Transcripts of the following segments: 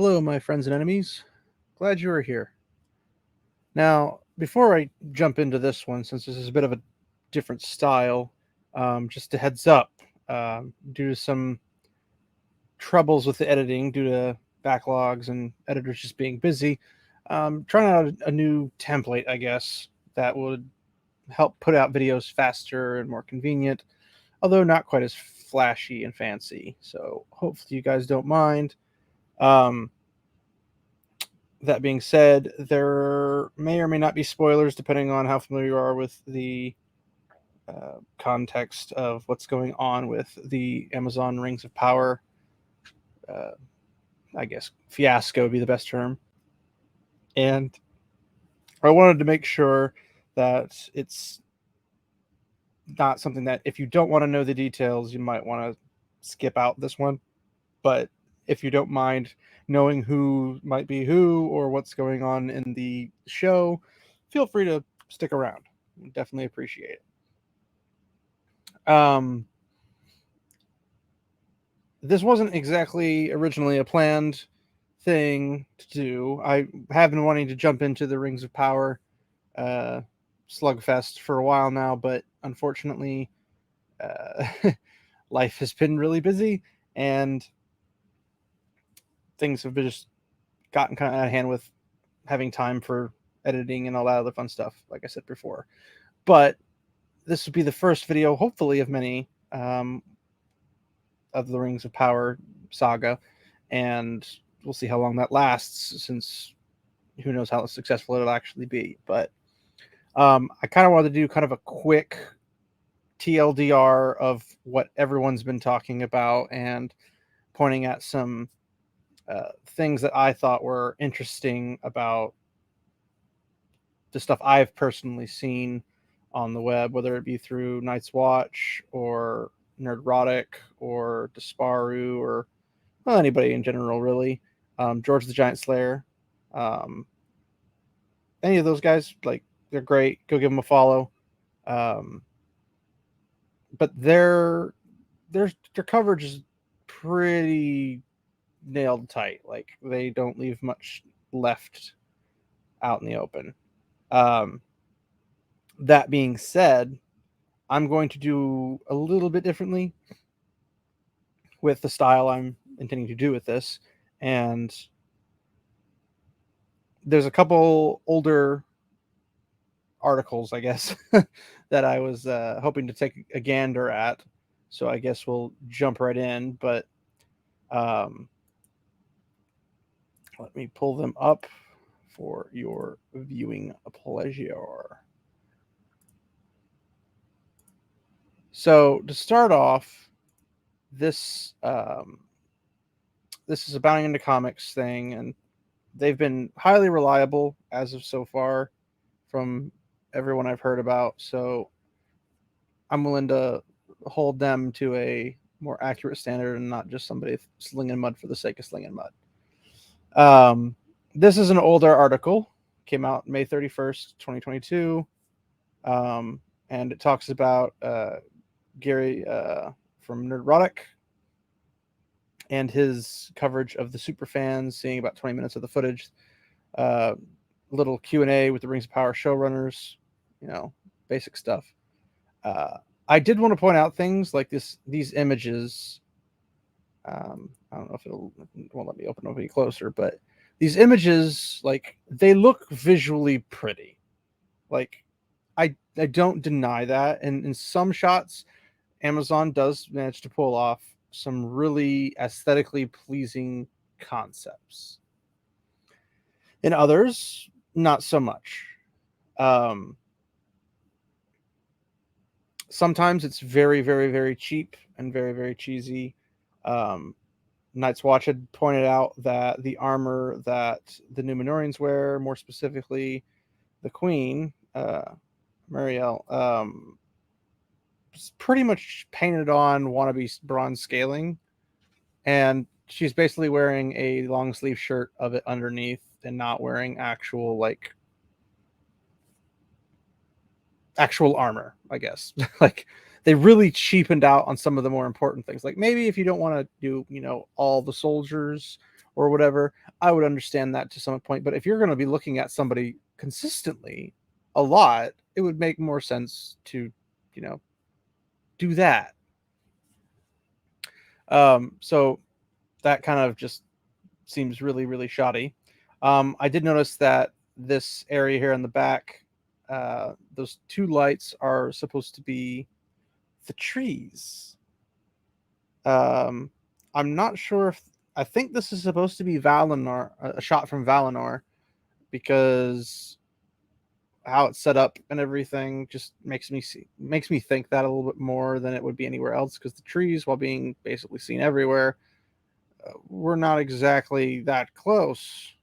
Hello, my friends and enemies. Glad you are here. Now, before I jump into this one, since this is a bit of a different style, just a heads up, due to some troubles with the editing, due to backlogs and editors just being busy, trying out a new template, I guess, that would help put out videos faster and more convenient, although not quite as flashy and fancy. So hopefully you guys don't mind. Um, that being said, there may or may not be spoilers depending on how familiar you are with the context of what's going on with the Amazon Rings of Power. Uh, I guess fiasco would be the best term. And I wanted to make sure that it's not something that if you don't want to know the details, you might want to skip out this one. But if you don't mind knowing who might be who or what's going on in the show, feel free to stick around. Definitely appreciate it. This wasn't exactly originally a planned thing to do. I have been wanting to jump into the Rings of Power uh, slugfest for a while now, but unfortunately, life has been really busy and things have just gotten kind of out of hand with having time for editing and all that other fun stuff, like I said before. But this would be the first video, hopefully, of many of the Rings of Power saga, and we'll see how long that lasts, since who knows how successful it'll actually be. But I kind of wanted to do kind of a quick TLDR of what everyone's been talking about and pointing at some things that I thought were interesting about the stuff I've personally seen on the web, whether it be through Night's Watch or Nerdrotic or Disparu or well, anybody in general, really. George the Giant Slayer. Um, any of those guys, like, they're great. Go give them a follow. Um, but their coverage is pretty nailed tight. Like, they don't leave much left out in the open. Um, that being said, I'm going to do a little bit differently with the style I'm intending to do with this. And there's a couple older articles, I guess, that I was hoping to take a gander at. So I guess we'll jump right in. But um, let me pull them up for your viewing pleasure. So to start off, this this is a Bounding into Comics thing, and they've been highly reliable as of so far from everyone I've heard about. So I'm willing to hold them to a more accurate standard and not just somebody slinging mud for the sake of slinging mud. This is an older article, came out May 31st, 2022, and it talks about Gary from Nerdrotic and his coverage of the Superfans, seeing about 20 minutes of the footage, uh, little Q&A with the Rings of Power showrunners, basic stuff. I did want to point out things like these images. I don't know if it won't let me open up any closer, but these images, like, they look visually pretty. Like, I don't deny that, and in some shots, Amazon does manage to pull off some really aesthetically pleasing concepts. In others, not so much. Um, Sometimes it's very, very, very cheap and very, very cheesy. Um, Night's Watch had pointed out that the armor that the Numenorians wear, more specifically the Queen, Marielle, is pretty much painted on wannabe bronze scaling, and she's basically wearing a long sleeve shirt of it underneath and not wearing actual armor, I guess. Like, they really cheapened out on some of the more important things. Like, maybe if you don't want to do, all the soldiers or whatever, I would understand that to some point. But if you're going to be looking at somebody consistently a lot, it would make more sense to, you know, do that. So that kind of just seems really, really shoddy. I did notice that this area here in the back, those two lights are supposed to be the trees. Um, I'm not sure if I think this is supposed to be Valinor, a shot from Valinor, because how it's set up and everything just makes me think that a little bit more than it would be anywhere else. Because the trees, while being basically seen everywhere, we're not exactly that close.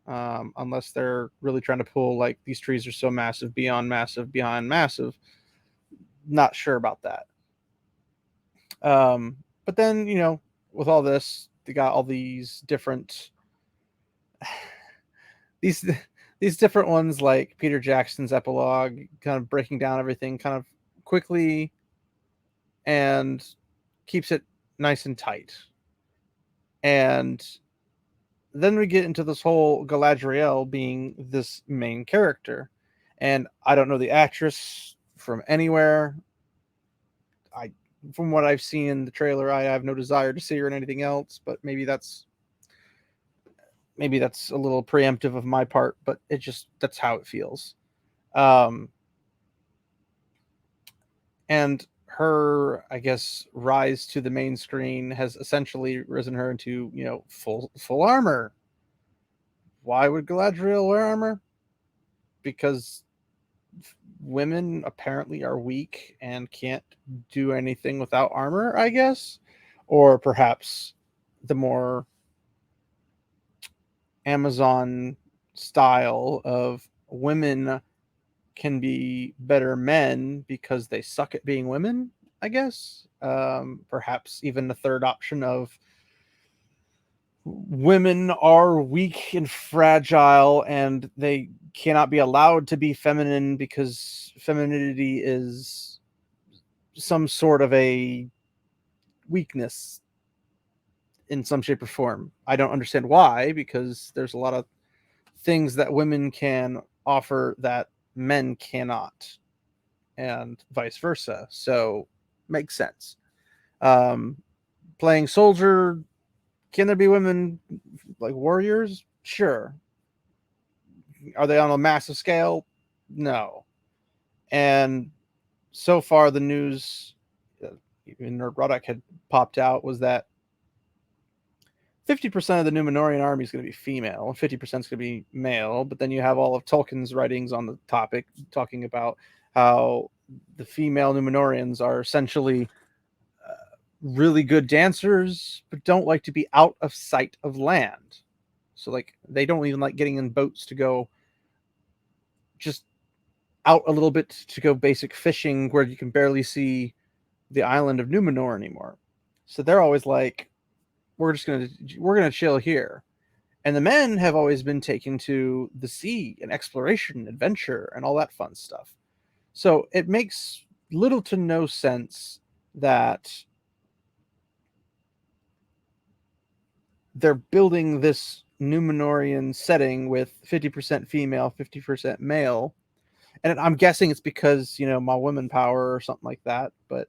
Unless they're really trying to pull like these trees are so massive beyond massive beyond massive. Not sure about that. But then, you know, with all this, they got all these different these these different ones like Peter Jackson's epilogue, kind of breaking down everything kind of quickly and keeps it nice and tight. And then we get into this whole Galadriel being this main character. And I don't know the actress from anywhere. I From what I've seen in the trailer, I have no desire to see her in anything else, but maybe that's a little preemptive of my part, but it just that's how it feels. Um and her, I guess, rise to the main screen has essentially risen her into, you know, full armor. Why would Galadriel wear armor? Because women apparently are weak and can't do anything without armor, I guess. Or perhaps the more Amazon style of women can be better men because they suck at being women, I guess. Perhaps even the third option of women are weak and fragile and they cannot be allowed to be feminine because femininity is some sort of a weakness in some shape or form. I don't understand why, because there's a lot of things that women can offer that men cannot, and vice versa. So makes sense. Um, Playing soldier, can there be women like warriors? Sure. Are they on a massive scale? No. And so far, the news, even Nerdrotic had popped out, was that 50% of the Numenorian army is going to be female, and 50% is going to be male. But then you have all of Tolkien's writings on the topic talking about how the female Numenorians are essentially really good dancers, but don't like to be out of sight of land. So, like, they don't even like getting in boats to go just out a little bit to go basic fishing where you can barely see the island of Numenor anymore. So they're always like, we're gonna chill here. And the men have always been taken to the sea and exploration, adventure, and all that fun stuff. So it makes little to no sense that they're building this Numenorian setting with 50% female, 50% male. And I'm guessing it's because, you know, my women power or something like that, but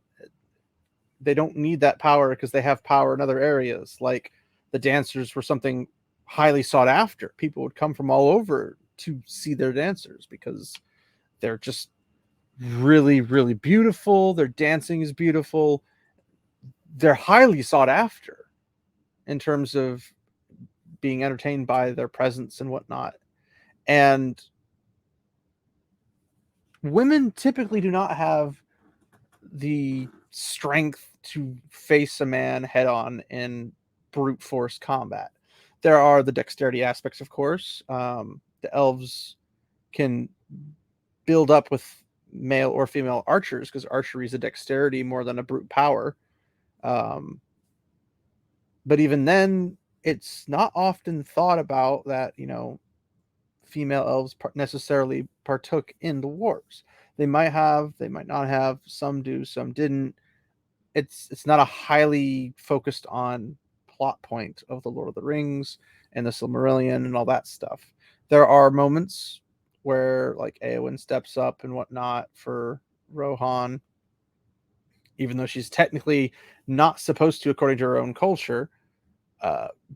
they don't need that power because they have power in other areas. Like the dancers were something highly sought after. People would come from all over to see their dancers because they're just really, really beautiful. Their dancing is beautiful. They're highly sought after in terms of being entertained by their presence and whatnot. And women typically do not have the strength to face a man head on in brute force combat. There are the dexterity aspects, of course. The elves can build up with male or female archers because archery is a dexterity more than a brute power. Um, but even then, it's not often thought about that, you know, female elves necessarily partook in the wars. They might have, they might not have. Some do, some didn't. It's not a highly focused on plot point of the Lord of the Rings and the Silmarillion and all that stuff. There are moments where like Eowyn steps up and whatnot for Rohan, even though she's technically not supposed to according to her own culture.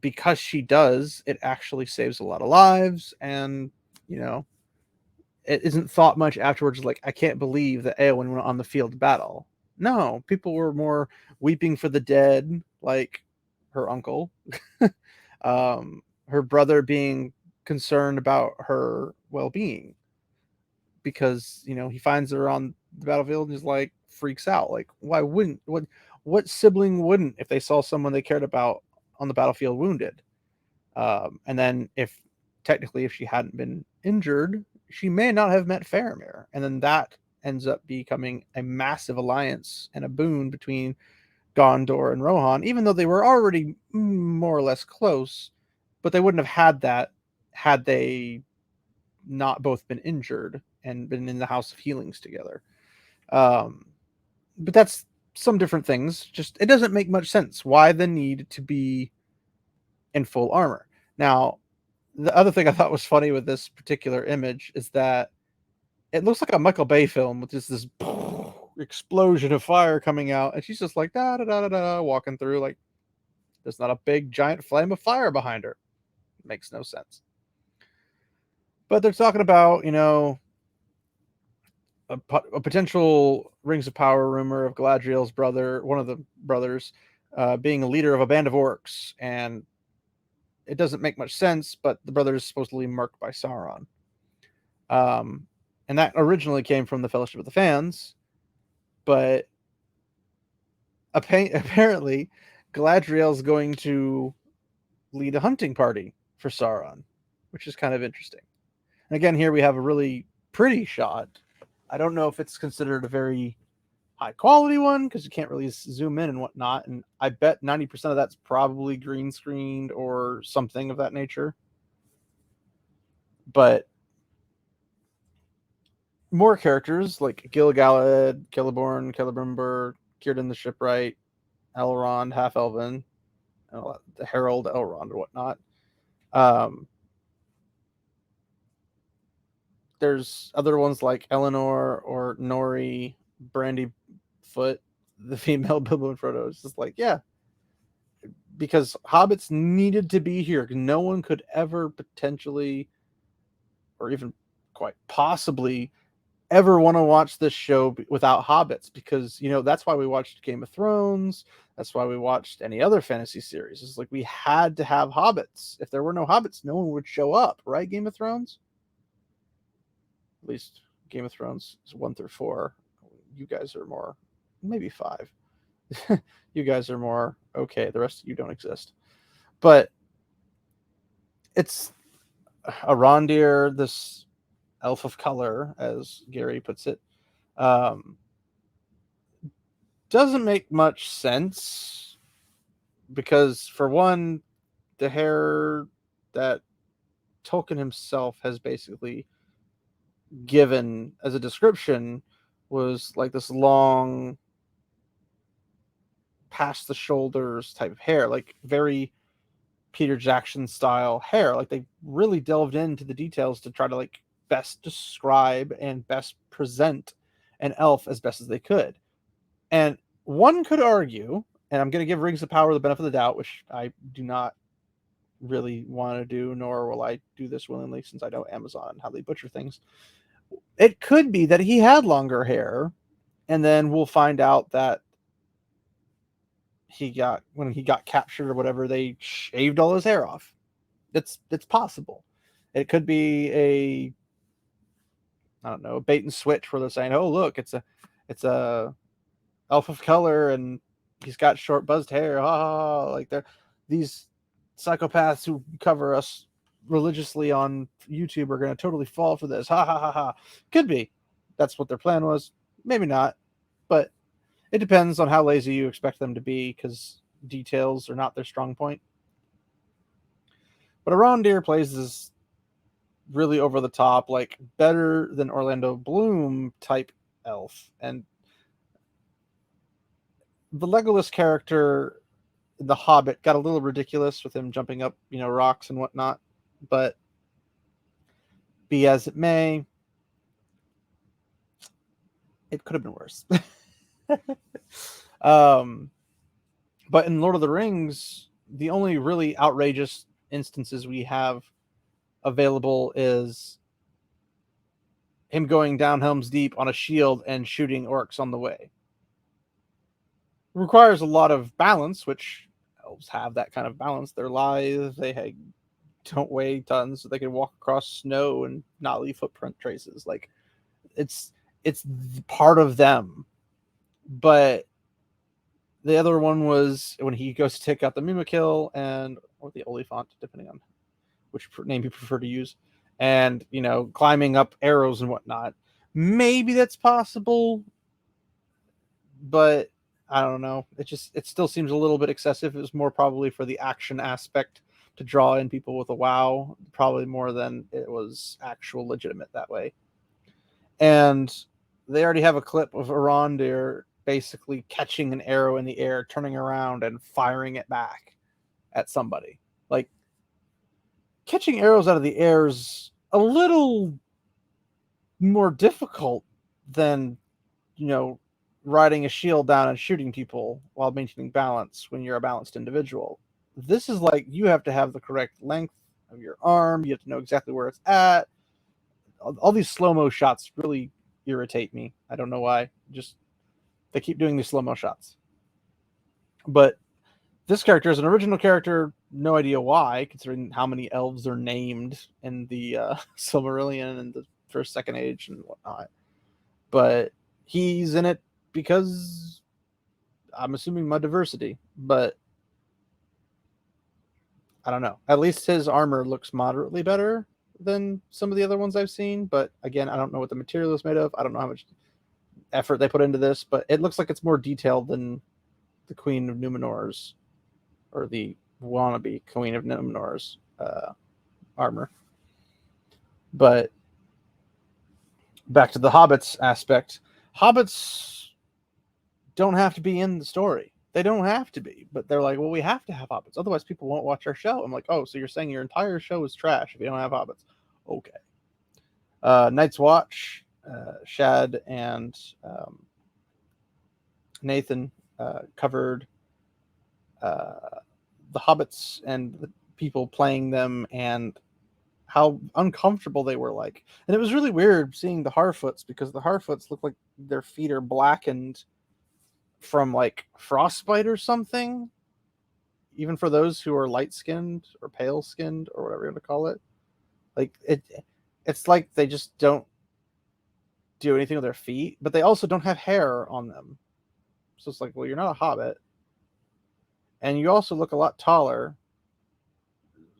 Because she does, it actually saves a lot of lives, and it isn't thought much afterwards. Like, I can't believe that Eowyn went on the field of battle. No, people were more weeping for the dead, like her uncle, her brother being concerned about her well-being because he finds her on the battlefield and is like freaks out. Like, why wouldn't what sibling wouldn't if they saw someone they cared about on the battlefield wounded? And then if she hadn't been injured, she may not have met Faramir, and then that ends up becoming a massive alliance and a boon between Gondor and Rohan, even though they were already more or less close, but they wouldn't have had that had they not both been injured and been in the House of Healings together. But that's some different things. Just, it doesn't make much sense. Why the need to be in full armor? Now, the other thing I thought was funny with this particular image is that it looks like a Michael Bay film with just this explosion of fire coming out, and she's just like da da da da da walking through, like there's not a big giant flame of fire behind her. It makes no sense. But they're talking about a potential Rings of Power rumor of Galadriel's brother, one of the brothers, being a leader of a band of orcs, and it doesn't make much sense, but the brother is supposedly marked by Sauron. And that originally came from the Fellowship of the Fans, but apparently Galadriel's going to lead a hunting party for Sauron, which is kind of interesting. And again, here we have a really pretty shot. I don't know if it's considered a very high quality one because you can't really zoom in and whatnot, and I bet 90% of that's probably green screened or something of that nature. But more characters like Gil-galad, Celeborn, Celebrimbor, Círdan the Shipwright, Elrond, Half-Elven, the Herald Elrond or whatnot. There's other ones like Eleanor or Nori, Brandyfoot, the female Bilbo and Frodo. It's just like, yeah, because hobbits needed to be here. No one could ever potentially, or even quite possibly, ever want to watch this show without hobbits, because that's why we watched Game of Thrones. That's why we watched any other fantasy series. It's like we had to have hobbits. If there were no hobbits, no one would show up, right? Game of Thrones, at least Game of Thrones is 1 through 4. You guys are more, maybe 5. You guys are more okay. The rest of you don't exist. But it's Arondir, this elf of color, as Gary puts it, doesn't make much sense because, for one, the hair that Tolkien himself has basically given as a description was like this long, past the shoulders type of hair, like very Peter Jackson style hair. Like they really delved into the details to try to like best describe and best present an elf as best as they could. And one could argue, and I'm going to give Rings of Power the benefit of the doubt, which I do not really want to do, nor will I do this willingly since I know Amazon and how they butcher things. It could be that he had longer hair, and then we'll find out that when he got captured or whatever, they shaved all his hair off. It's possible. It could be I don't know, a bait and switch where they're saying, "Oh, look, it's a elf of color and he's got short buzzed hair." Like they're these psychopaths who cover us religiously on YouTube are going to totally fall for this. Ha ha ha ha. Could be. That's what their plan was. Maybe not. But it depends on how lazy you expect them to be, because details are not their strong point. But Arondir plays this really over the top, like better than Orlando Bloom type elf. And the Legolas character The Hobbit got a little ridiculous with him jumping up, rocks and whatnot. But be as it may, it could have been worse. But in Lord of the Rings, the only really outrageous instances we have available is him going down Helm's Deep on a shield and shooting orcs on the way. It requires a lot of balance, which elves have that kind of balance. They're lithe, they don't weigh tons, so they can walk across snow and not leave footprint traces. Like, it's part of them. But the other one was when he goes to take out the Mumakil or the Oliphant, depending on which name you prefer to use, and climbing up arrows and whatnot. Maybe that's possible, but I don't know. It still seems a little bit excessive. It was more probably for the action aspect to draw in people with a WoW, probably more than it was actual legitimate that way. And they already have a clip of Arondir basically catching an arrow in the air, turning around and firing it back at somebody. Like, catching arrows out of the air is a little more difficult than, riding a shield down and shooting people while maintaining balance when you're a balanced individual. This is like, you have to have the correct length of your arm. You have to know exactly where it's at. All these slow-mo shots really irritate me. I don't know why. Just, they keep doing these slow-mo shots. But this character is an original character. No idea why, considering how many elves are named in the Silmarillion and the First, Second Age and whatnot. But he's in it because I'm assuming my diversity. But I don't know. At least his armor looks moderately better than some of the other ones I've seen. But again, I don't know what the material is made of. I don't know how much effort they put into this. But it looks like it's more detailed than the Queen of Numenor's, or the wannabe Queen of Numenor's armor. But back to the hobbits aspect. Hobbits don't have to be in the story. They don't have to be, but they're like, well, we have to have hobbits, otherwise people won't watch our show. I'm like, oh, so you're saying your entire show is trash if you don't have hobbits? Okay. Night's Watch, Shad and Nathan covered the hobbits and the people playing them and how uncomfortable they were like. And it was really weird seeing the Harfoots, because the Harfoots look like their feet are blackened from like frostbite or something, even for those who are light-skinned or pale-skinned or whatever you want to call it. Like, it's like they just don't do anything with their feet, but they also don't have hair on them. So it's like, well, you're not a hobbit, and you also look a lot taller.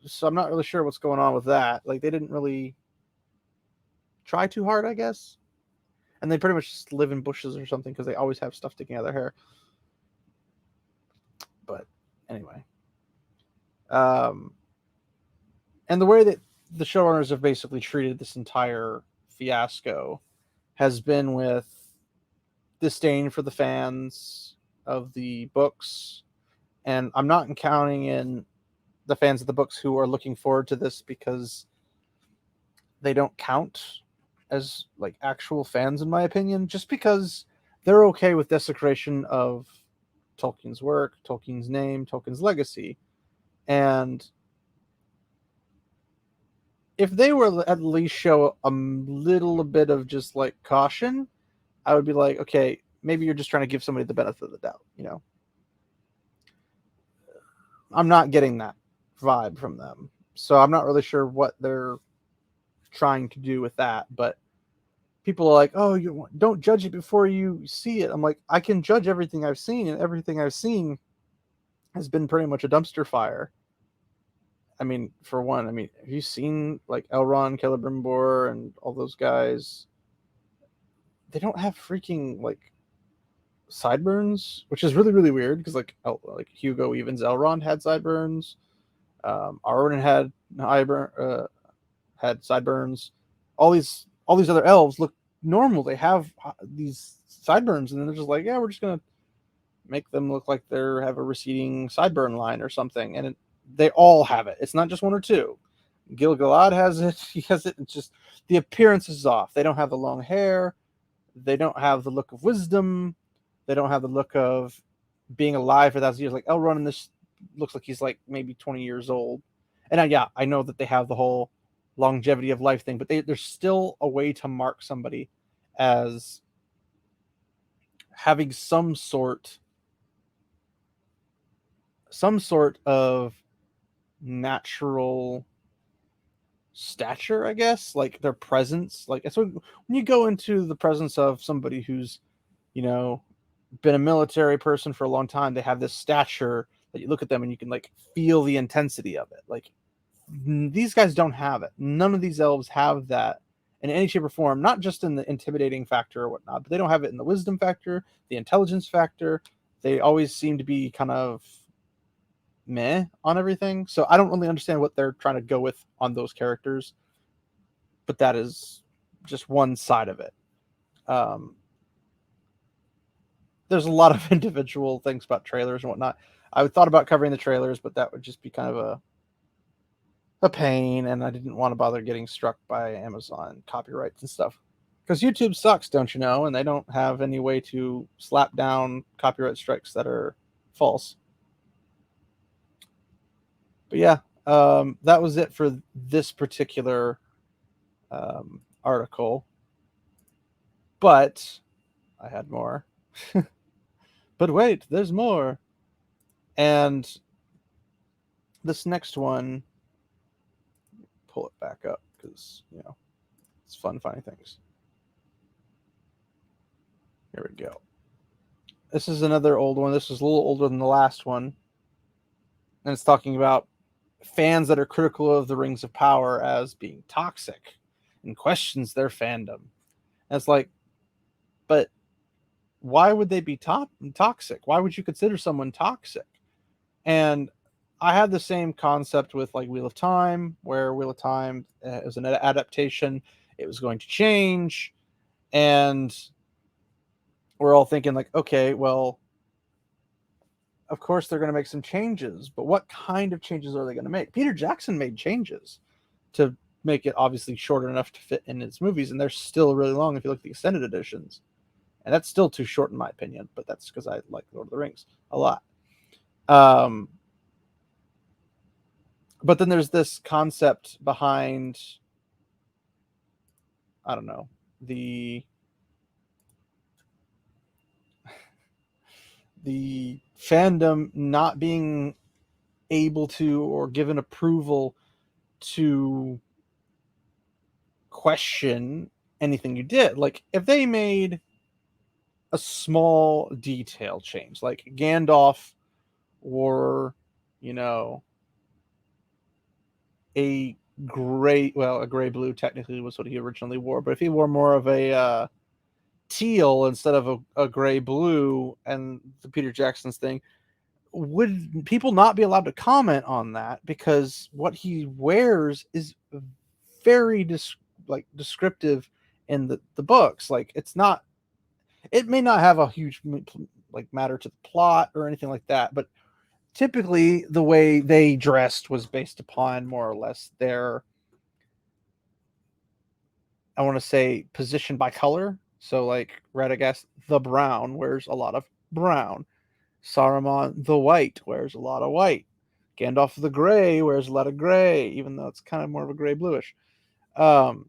So I'm not really sure what's going on with that. Like, they didn't really try too hard, I guess. And they pretty much just live in bushes or something, because they always have stuff sticking out of their hair. But anyway. And the way that the showrunners have basically treated this entire fiasco has been with disdain for the fans of the books. And I'm not counting in the fans of the books who are looking forward to this because they don't count as like actual fans, in my opinion, just because they're okay with desecration of Tolkien's work, Tolkien's name, Tolkien's legacy. And if they were at least show a little bit of just like caution, I would be like, okay, maybe you're just trying to give somebody the benefit of the doubt, I'm not getting that vibe from them. So I'm not really sure what they're trying to do with that, but people are like, oh, you don't judge it before you see it. I'm like, I can judge everything I've seen, and everything I've seen has been pretty much a dumpster fire. I mean, for one, have you seen like Elrond, Celebrimbor, and all those guys? They don't have freaking like sideburns, which is really, really weird, because like Hugo Weaving's Elrond had sideburns. Arwen had sideburns. All these other elves look normal. They have these sideburns, and then they're just like, yeah, we're just gonna make them look like they have a receding sideburn line or something, and they all have it. It's not just one or two. Gil-galad has it. He has it. It's just the appearance is off. They don't have the long hair. They don't have the look of wisdom. They don't have the look of being alive for 1,000 years. Like Elrond in this looks like he's like maybe 20 years old. And yeah, I know that they have the whole longevity of life thing, but there's still a way to mark somebody as having some sort of natural stature, I guess, like their presence. Like it's when you go into the presence of somebody who's, you know, been a military person for a long time, they have this stature that you look at them and you can like feel the intensity of it. Like these guys don't have it. None of these elves have that in any shape or form, not just in the intimidating factor or whatnot, but they don't have it in the wisdom factor, the intelligence factor. They always seem to be kind of meh on everything. So I don't really understand what they're trying to go with on those characters, but that is just one side of it. There's a lot of individual things about trailers and whatnot. I thought about covering the trailers, but that would just be kind of a pain, and I didn't want to bother getting struck by Amazon copyrights and stuff. Because YouTube sucks, don't you know? And they don't have any way to slap down copyright strikes that are false. But yeah, that was it for this particular article. But I had more. But wait, there's more. And this next one, pull it back up because, you know, it's fun finding things. Here we go. This is another old one. This is a little older than the last one. And it's talking about fans that are critical of the Rings of Power as being toxic and questions their fandom. And it's like, but why would they be toxic? Why would you consider someone toxic? And I had the same concept with like Wheel of Time, where Wheel of Time is an adaptation. It was going to change. And we're all thinking like, okay, well, of course they're going to make some changes, but what kind of changes are they going to make? Peter Jackson made changes to make it obviously shorter enough to fit in his movies, and they're still really long if you look at the extended editions. And that's still too short in my opinion, but that's because I like Lord of the Rings a lot. But then there's this concept behind, I don't know, the fandom not being able to or given approval to question anything you did. Like if they made a small detail change, like Gandalf wore, you know, a gray blue technically was what he originally wore, but if he wore more of a teal instead of a gray blue and the Peter Jackson's thing, would people not be allowed to comment on that because what he wears is very descriptive in the books? Like it's not, it may not have a huge like matter to the plot or anything like that, but typically the way they dressed was based upon more or less their, I want to say, position by color. So like Radagast the Brown wears a lot of brown. Saruman the White wears a lot of white. Gandalf the Gray wears a lot of gray, even though it's kind of more of a gray bluish. And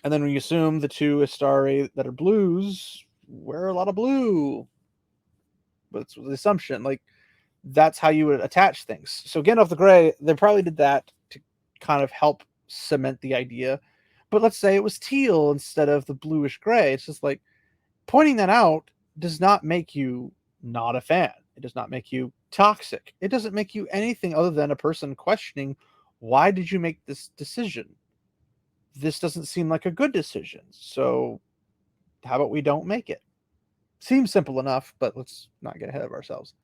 then we assume the two Istari that are blues wear a lot of blue. But it's the assumption. Like that's how you would attach things. So Gandalf the Gray, they probably did that to kind of help cement the idea. But let's say it was teal instead of the bluish gray. It's just like pointing that out does not make you not a fan. It does not make you toxic. It doesn't make you anything other than a person questioning, why did you make this decision? This doesn't seem like a good decision. So how about we don't make it? Seems simple enough, but let's not get ahead of ourselves.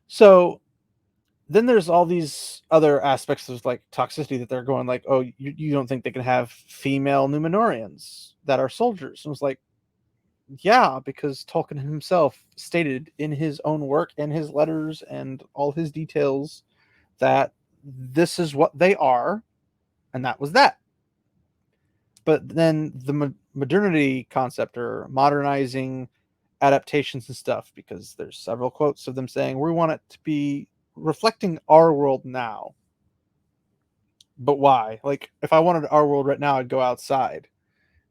So then there's all these other aspects of like toxicity that they're going like, oh, you don't think they can have female Numenorians that are soldiers? And it's like, Yeah, because Tolkien himself stated in his own work and his letters and all his details that this is what they are, and that was that. But then the modernity concept, or modernizing adaptations and stuff, because there's several quotes of them saying we want it to be reflecting our world now. But why? Like, if I wanted our world right now, I'd go outside.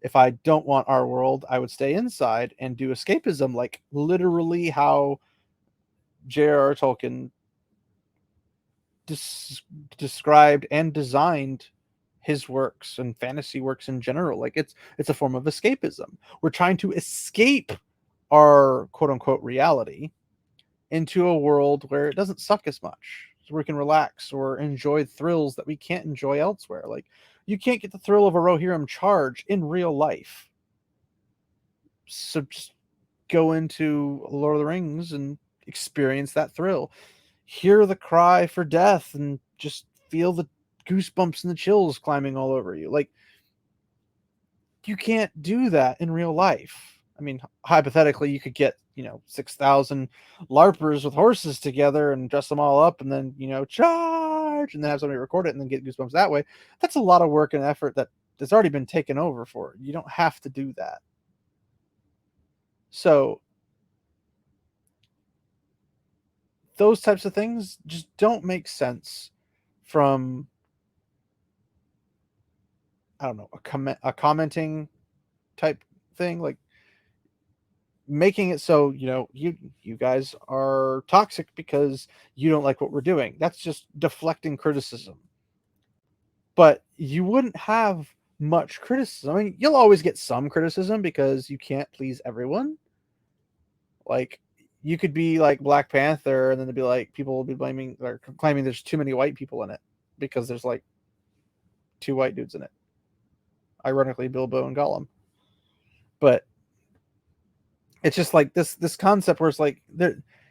If I don't want our world, I would stay inside and do escapism, like literally how J.R.R. Tolkien des- described and designed his works and fantasy works in general. Like, it's a form of escapism. We're trying to escape our quote unquote reality into a world where it doesn't suck as much, so we can relax or enjoy thrills that we can't enjoy elsewhere. Like, you can't get the thrill of a Rohirrim charge in real life, so just go into Lord of the Rings and experience that thrill. Hear the cry for death and just feel the goosebumps and the chills climbing all over you. Like, you can't do that in real life. I mean, hypothetically, you could get 6,000 larpers with horses together and dress them all up, and then charge, and then have somebody record it, and then get goosebumps that way. That's a lot of work and effort that has already been taken over for. You don't have to do that. So those types of things just don't make sense from, I don't know, a commenting type thing. Like, making it so you guys are toxic because you don't like what we're doing. That's just deflecting criticism. But you wouldn't have much criticism. I mean, you'll always get some criticism because you can't please everyone. Like, you could be like Black Panther, and then there'd be like people will be blaming or claiming there's too many white people in it because there's like two white dudes in it. Ironically, Bilbo and Gollum. But it's just like this concept where it's like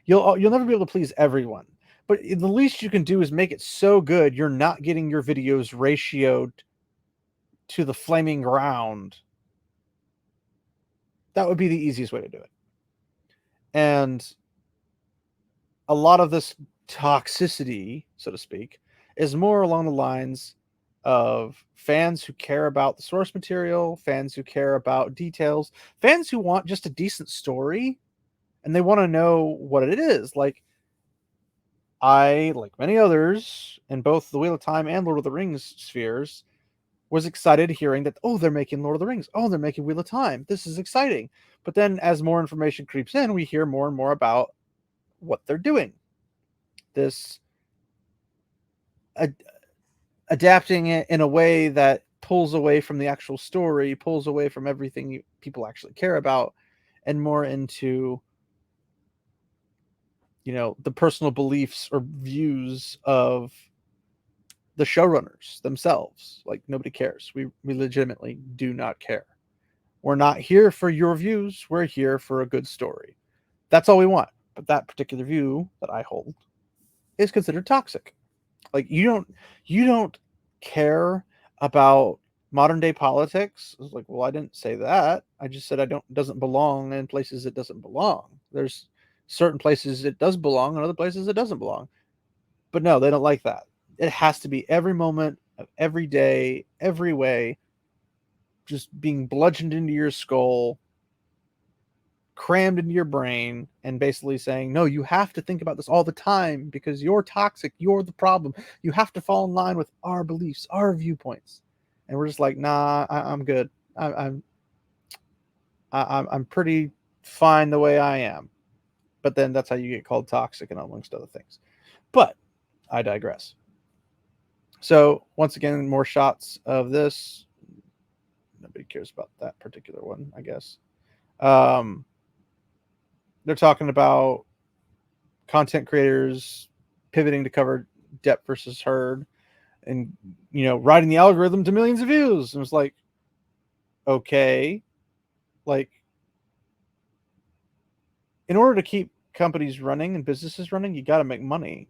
you'll never be able to please everyone. But the least you can do is make it so good you're not getting your videos ratioed to the flaming ground. That would be the easiest way to do it. And a lot of this toxicity, so to speak, is more along the lines of fans who care about the source material, fans who care about details, fans who want just a decent story, and they want to know what it is. Like, I, like many others in both the Wheel of Time and Lord of the Rings spheres, was excited hearing that, oh, they're making Lord of the Rings. Oh, they're making Wheel of Time. This is exciting. But then as more information creeps in, we hear more and more about what they're doing. This ad- adapting it in a way that pulls away from the actual story, pulls away from everything people actually care about, and more into the personal beliefs or views of the showrunners themselves. Like, nobody cares. We legitimately do not care. We're not here for your views. We're here for a good story. That's all we want. But that particular view that I hold is considered toxic. Like, you don't care about modern day politics. It's like, well, I didn't say that. I just said I don't doesn't belong in places it doesn't belong. There's certain places it does belong and other places it doesn't belong. But no, they don't like that. It has to be every moment of every day, every way, just being bludgeoned into your skull, crammed into your brain, and basically saying, no, you have to think about this all the time because you're toxic. You're the problem. You have to fall in line with our beliefs, our viewpoints. And we're just like, nah, I'm good. I'm I'm pretty fine the way I am. But then that's how you get called toxic and amongst other things. But I digress. So once again, more shots of this. Nobody cares about that particular one, I guess. Um, they're talking about content creators pivoting to cover depth versus herd, and riding the algorithm to millions of views. And it was like, okay, like, in order to keep companies running and businesses running, you got to make money.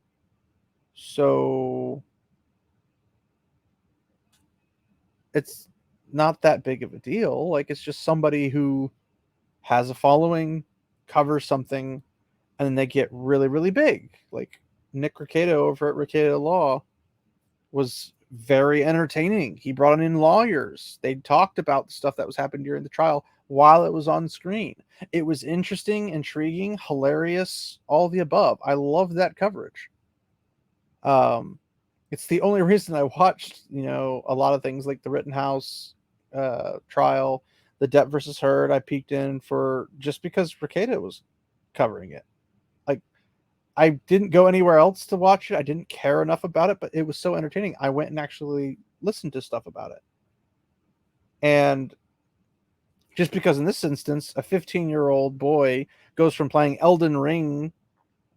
So it's not that big of a deal. Like, it's just somebody who has a following, covers something, and then they get really, really big. Like Nick Rekieta over at Rekieta Law was very entertaining. He brought in lawyers. They talked about the stuff that was happening during the trial while it was on screen. It was interesting, intriguing, hilarious, all the above. I love that coverage. It's the only reason I watched, a lot of things like the Rittenhouse trial, the Depp versus Heard. I peeked in for just because Rekieta was covering it. Like, I didn't go anywhere else to watch it. I didn't care enough about it, but it was so entertaining. I went and actually listened to stuff about it. And just because in this instance, a 15-year-old boy goes from playing Elden Ring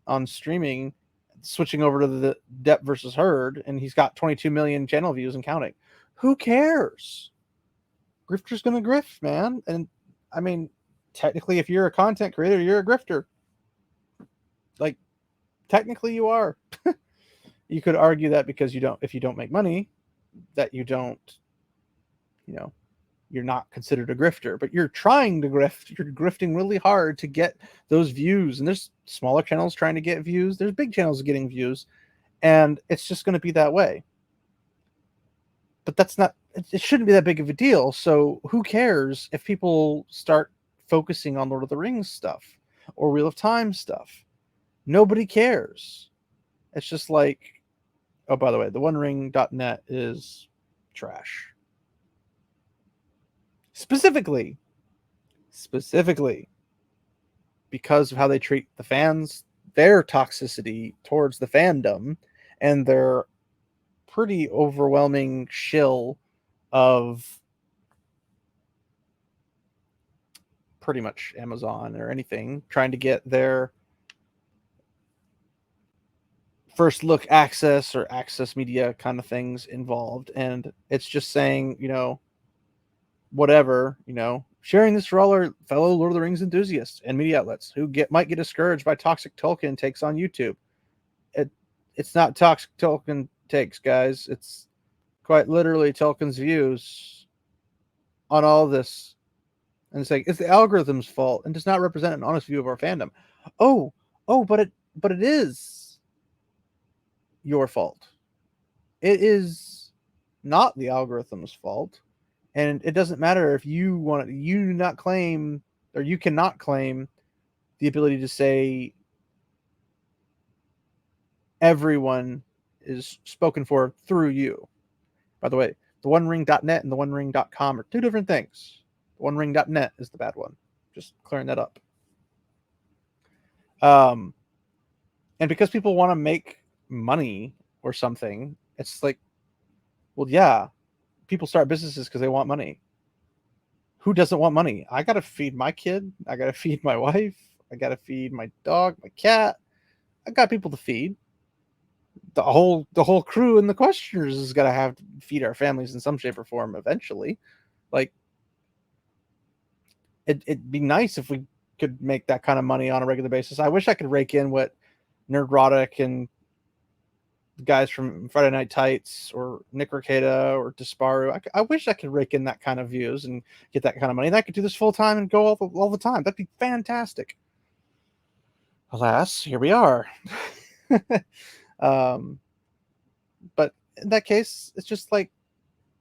on streaming, switching over to the Depp versus Heard, and he's got 22 million channel views and counting. Who cares? Grifter's gonna grift, man. And I mean, technically, if you're a content creator, you're a grifter. Like, technically you are. You could argue that because if you don't make money, that you don't, you're not considered a grifter, but you're trying to grift. You're grifting really hard to get those views. And there's smaller channels trying to get views. There's big channels getting views, and it's just going to be that way. But it shouldn't be that big of a deal. So who cares if people start focusing on Lord of the Rings stuff or Wheel of Time stuff? Nobody cares. It's just like, oh, by the way, the OneRing.net is trash. Specifically, because of how they treat the fans, their toxicity towards the fandom, and their pretty overwhelming shill of pretty much Amazon or anything, trying to get their first look access or access media kind of things involved. And it's just saying, whatever, sharing this for all our fellow Lord of the Rings enthusiasts and media outlets who might get discouraged by toxic Tolkien takes on YouTube. It's not toxic Tolkien takes, guys. It's quite literally Tolkien's views on all this. And it's like, it's the algorithm's fault and does not represent an honest view of our fandom. But it is your fault. It is not the algorithm's fault. And it doesn't matter if you cannot claim the ability to say everyone is spoken for through you. By the way, the OneRing.net and the OneRing.com are two different things. The OneRing.net is the bad one. Just clearing that up. And because people want to make money or something, it's like, well, yeah, people start businesses because they want money. Who doesn't want money? I got to feed my kid. I got to feed my wife. I got to feed my dog, my cat. I got people to feed. The whole crew and the questioners is got to have to feed our families in some shape or form eventually. Like, it'd be nice if we could make that kind of money on a regular basis. I wish I could rake in what Nerdrotic and the guys from Friday Night Tights or Nick Rekieta or Disparu. I wish I could rake in that kind of views and get that kind of money. And I could do this full time and go all the time. That'd be fantastic. Alas, here we are. But in that case, it's just like,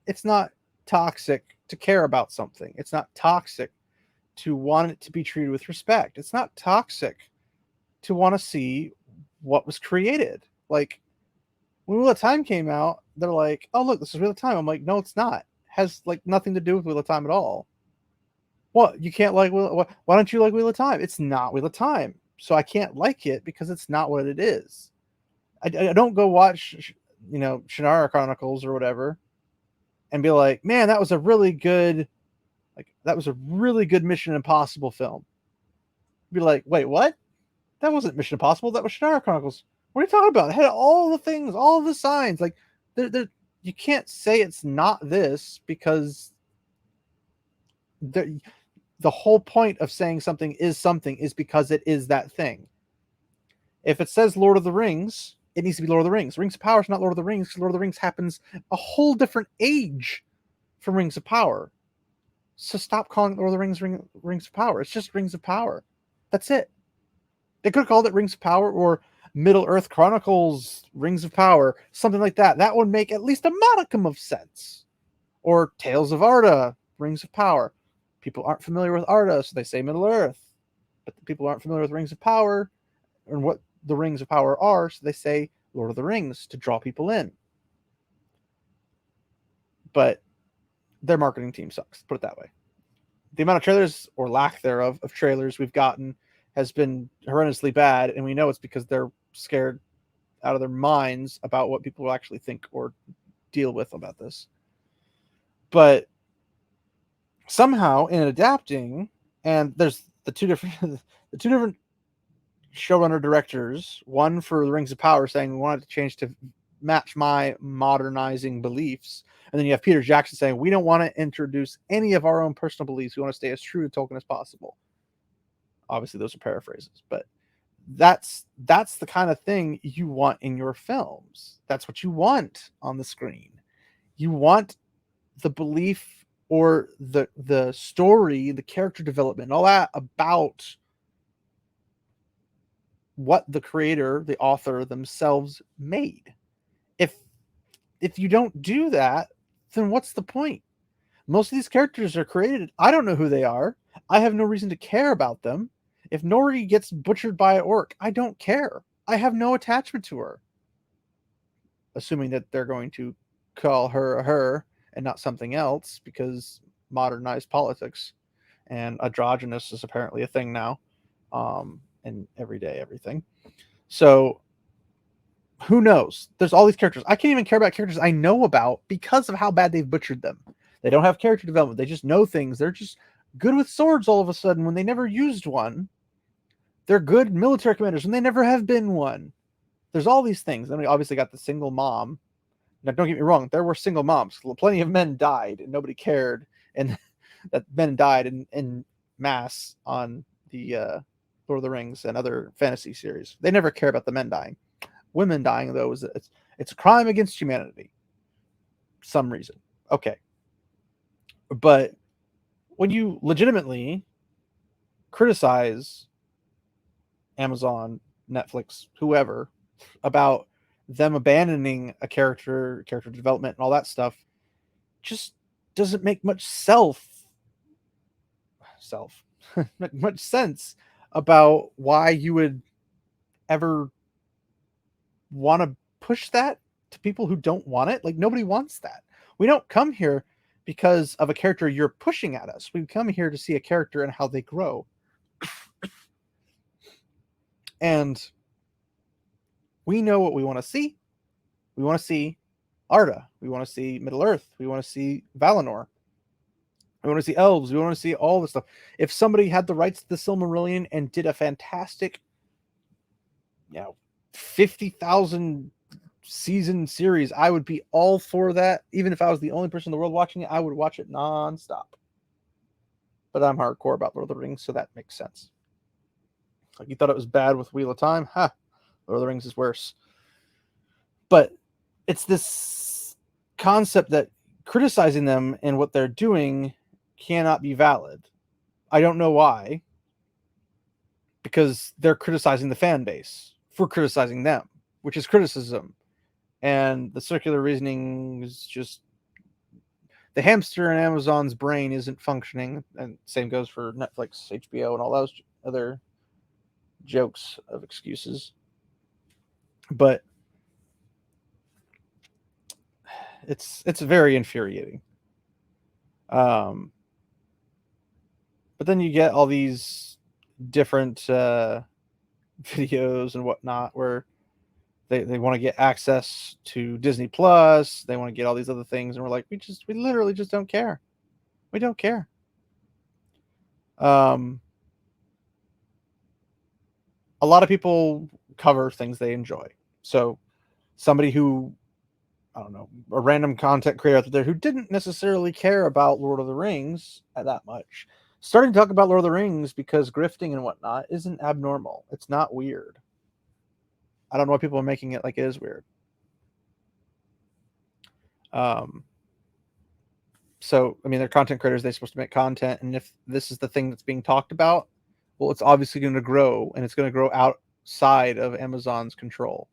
it's not toxic to care about something. It's not toxic to want it to be treated with respect. It's not toxic to want to see what was created. Like, when Wheel of Time came out, they're like, oh, look, this is Wheel of Time. I'm like, no, it's not. It has like nothing to do with Wheel of Time at all. What? You can't like why don't you like Wheel of Time? It's not Wheel of Time. So I can't like it because it's not what it is. I don't go watch, Shannara Chronicles or whatever and be like, man, that was a really good Mission Impossible film. Be like, wait, what? That wasn't Mission Impossible. That was Shannara Chronicles. What are you talking about? It had all the things, all the signs. Like, you can't say it's not this because the whole point of saying something is because it is that thing. If it says Lord of the Rings, it needs to be Lord of the Rings. Rings of Power is not Lord of the Rings because Lord of the Rings happens a whole different age from Rings of Power. So stop calling it Lord of the Rings Rings of Power. It's just Rings of Power. That's it. They could have called it Rings of Power or Middle Earth Chronicles Rings of Power, something like that. That would make at least a modicum of sense. Or Tales of Arda, Rings of Power. People aren't familiar with Arda, so they say Middle Earth. But the people aren't familiar with Rings of Power and what the Rings of Power are, so they say Lord of the Rings to draw people in. But their marketing team sucks, put it that way. The amount of trailers or lack thereof of trailers we've gotten has been horrendously bad, and we know it's because they're scared out of their minds about what people will actually think or deal with about this. But somehow in adapting, and there's the two different showrunner directors, one for the Rings of Power saying we wanted to change to match my modernizing beliefs, and then you have Peter Jackson saying we don't want to introduce any of our own personal beliefs, we want to stay as true to Tolkien as possible. Obviously those are paraphrases, but that's the kind of thing you want in your films. That's what you want on the screen. You want the belief or the story, the character development, all that about what the creator, the author themselves made. If you don't do that, then what's the point? Most of these characters are created. I don't know who they are. I have no reason to care about them. If Nori gets butchered by an orc, I don't care. I have no attachment to her. Assuming that they're going to call her a her and not something else, because modernized politics and androgynous is apparently a thing now, and everyday everything. So who knows? There's all these characters. I can't even care about characters I know about because of how bad they've butchered them. They don't have character development. They just know things. They're just good with swords all of a sudden when they never used one. They're good military commanders when they never have been one. There's all these things. Then we obviously got the single mom. Now, don't get me wrong. There were single moms. Plenty of men died and nobody cared. And that men died in mass on the Lord of the Rings and other fantasy series. They never care about the men dying. Women dying, though, it's a crime against humanity. Some reason. Okay. But when you legitimately criticize Amazon, Netflix, whoever, about them abandoning a character development and all that stuff, just doesn't make much much sense about why you would ever want to push that to people who don't want it. Like, nobody wants that. We don't come here because of a character you're pushing at us. We come here to see a character and how they grow. And we know what we want to see. We want to see Arda. We want to see Middle Earth. We want to see Valinor. We want to see elves. We want to see all this stuff. If somebody had the rights to the Silmarillion and did a fantastic, 50,000 season series, I would be all for that. Even if I was the only person in the world watching it, I would watch it nonstop. But I'm hardcore about Lord of the Rings, so that makes sense. Like, you thought it was bad with Wheel of Time? Ha! Lord of the Rings is worse. But it's this concept that criticizing them and what they're doing cannot be valid. I don't know why. Because they're criticizing the fan base for criticizing them, which is criticism. And the circular reasoning is just the hamster in Amazon's brain isn't functioning. And same goes for Netflix, HBO, and all those other jokes of excuses. But it's very infuriating. But then you get all these different videos and whatnot where they want to get access to Disney Plus. They want to get all these other things, and we're like, we literally just don't care. We don't care. A lot of people cover things they enjoy. So somebody who, I don't know, a random content creator out there who didn't necessarily care about Lord of the Rings that much, starting to talk about Lord of the Rings because grifting and whatnot isn't abnormal. It's not weird. I don't know why people are making it like it is weird. So, I mean, they're content creators. They're supposed to make content. And if this is the thing that's being talked about, well, it's obviously going to grow, and it's going to grow outside of Amazon's control.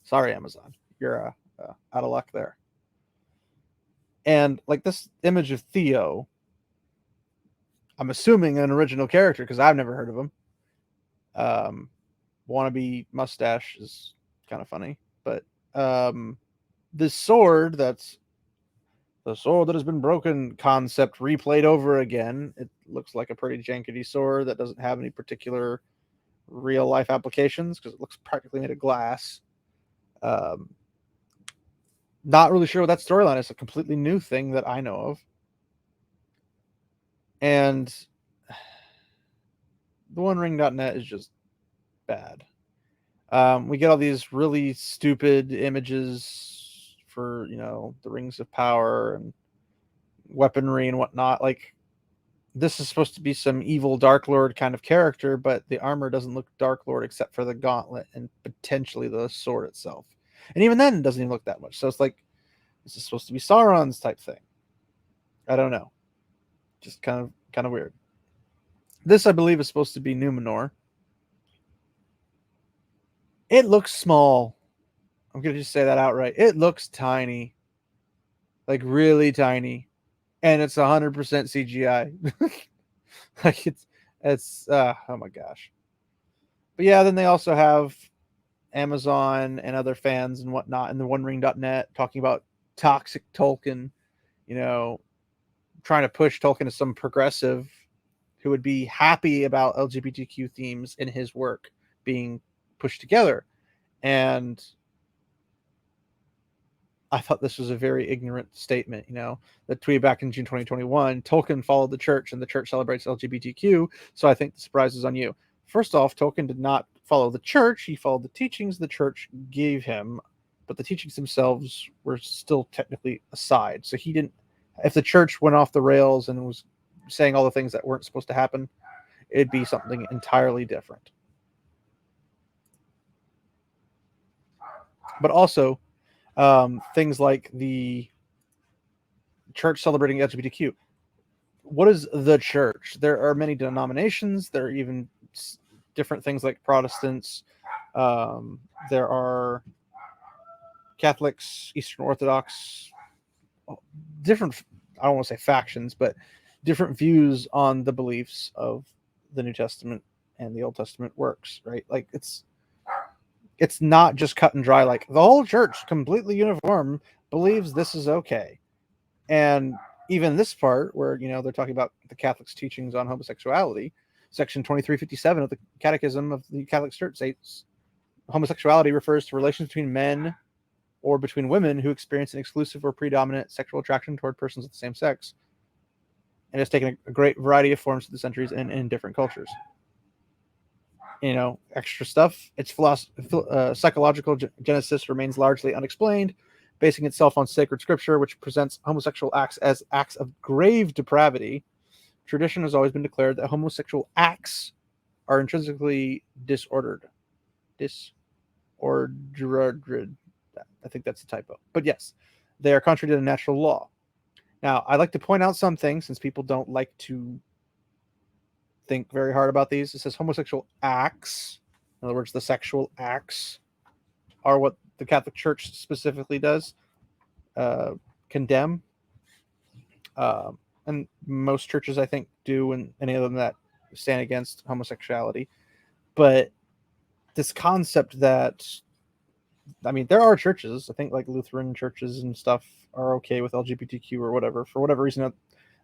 Sorry, Amazon. You're out of luck there. And like this image of Theo, I'm assuming an original character because I've never heard of him. Wannabe mustache is kind of funny, but this sword that's the sword that has been broken concept replayed over again. It looks like a pretty jankety sword that doesn't have any particular real life applications because it looks practically made of glass. Not really sure what that storyline is. A completely new thing that I know of. And the OneRing.net is just bad. We get all these really stupid images for, the Rings of Power and weaponry and whatnot. Like, this is supposed to be some evil Dark Lord kind of character, but the armor doesn't look Dark Lord except for the gauntlet and potentially the sword itself. And even then, it doesn't even look that much. So it's like, this is supposed to be Sauron's type thing. I don't know. Just kind of weird. This, I believe, is supposed to be Numenor. It looks small. I'm going to just say that outright. It looks tiny. Like, really tiny. And it's 100% CGI. Like, it's oh my gosh. But yeah, then they also have Amazon and other fans and whatnot, and the OneRing.net talking about toxic Tolkien, trying to push Tolkien as some progressive who would be happy about LGBTQ themes in his work being pushed together. And I thought this was a very ignorant statement, the tweet back in June 2021, Tolkien followed the church and the church celebrates LGBTQ. So I think the surprise is on you. First off, Tolkien did not follow the church. He followed the teachings the church gave him, but the teachings themselves were still technically aside. So he didn't, if the church went off the rails and was saying all the things that weren't supposed to happen, it'd be something entirely different. But also, things like the church celebrating LGBTQ. What is the church? There are many denominations. There are even different things like Protestants. There are Catholics, Eastern Orthodox, different, I don't want to say factions, but different views on the beliefs of the New Testament and the Old Testament works, right? Like, it's not just cut and dry, like the whole church, completely uniform, believes this is okay. And even this part where, they're talking about the Catholics' teachings on homosexuality, section 2357 of the Catechism of the Catholic Church states homosexuality refers to relations between men or between women who experience an exclusive or predominant sexual attraction toward persons of the same sex. And it's taken a great variety of forms through the centuries and in different cultures. Extra stuff. Its psychological genesis remains largely unexplained, basing itself on sacred scripture, which presents homosexual acts as acts of grave depravity. Tradition has always been declared that homosexual acts are intrinsically disordered. Disordered. I think that's a typo. But yes, they are contrary to natural law. Now, I'd like to point out something, since people don't like to think very hard about these. It says homosexual acts. In other words, the sexual acts are what the Catholic Church specifically does condemn. And most churches, I think, do, and any of them that stand against homosexuality. But this concept that, I mean, there are churches, I think like Lutheran churches and stuff are okay with LGBTQ or whatever. For whatever reason,